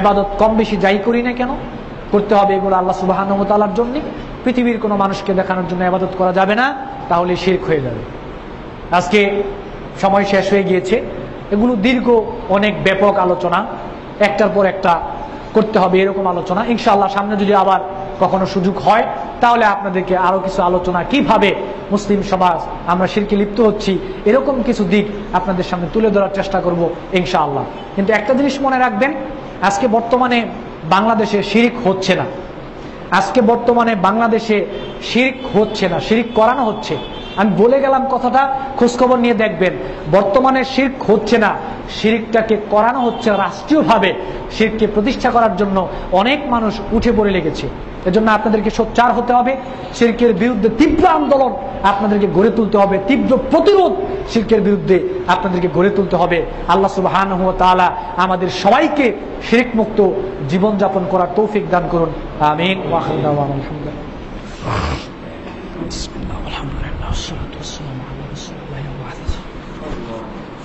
ইবাদত কম বেশি যাই করি না কেন করতে হবে এগুলো আল্লাহ সুবহানাহু ওয়া তাআলার জন্য, পৃথিবীর কোনো মানুষকে দেখানোর জন্য ইবাদত করা যাবে না, তাহলে শিরক হয়ে যাবে। আজকে সময় শেষ হয়ে গিয়েছে, এগুলো দীর্ঘ অনেক ব্যাপক আলোচনা, একটার পর একটা করতে হবে এরকম আলোচনা। ইনশাআল্লাহ সামনে যদি আবার কখনো সুযোগ হয় তাহলে আপনাদেরকে আরো কিছু আলোচনা, কিভাবে মুসলিম সমাজ আমরা শিরকে লিপ্ত হচ্ছি এরকম কিছু দিক আপনাদের সামনে তুলে ধরার চেষ্টা করব ইনশাআল্লাহ। কিন্তু একটা জিনিস মনে রাখবেন, আজকে বর্তমানে বাংলাদেশে শিরক হচ্ছে না, আজকে বর্তমানে বাংলাদেশে শিরক হচ্ছে না, শিরক করানো হচ্ছে। আমি বলে গেলাম কথাটা, খোঁজখবর নিয়ে দেখবেন, বর্তমানে শিরক হচ্ছে না, শিরকটাকে করানো হচ্ছে রাষ্ট্রীয়ভাবে। শিরককে প্রতিষ্ঠা করার জন্য অনেক মানুষ উঠে পড়ে লেগেছে। এজন্য আপনাদেরকে সোচ্চার হতে হবে, শিরকের বিরুদ্ধে তীব্র আন্দোলন আপনাদেরকে গড়ে তুলতে হবে, তীব্র প্রতিরোধ শিরকের বিরুদ্ধে আপনাদেরকে গড়ে তুলতে হবে। আল্লাহ সুবহানাহু ওয়া তাআলা আমাদের সবাইকে শিরক মুক্ত জীবনযাপন করার তৌফিক দান করুন, আমিন। ওয়া আখিরু দাওয়ানা আলহামদুলিল্লাহ। বিসমিল্লাহ, আলহামদুলিল্লাহ, ওয়াসসালাতু ওয়াসসালামু আলা রাসূলিল্লাহ ওয়া আলা আলিহি।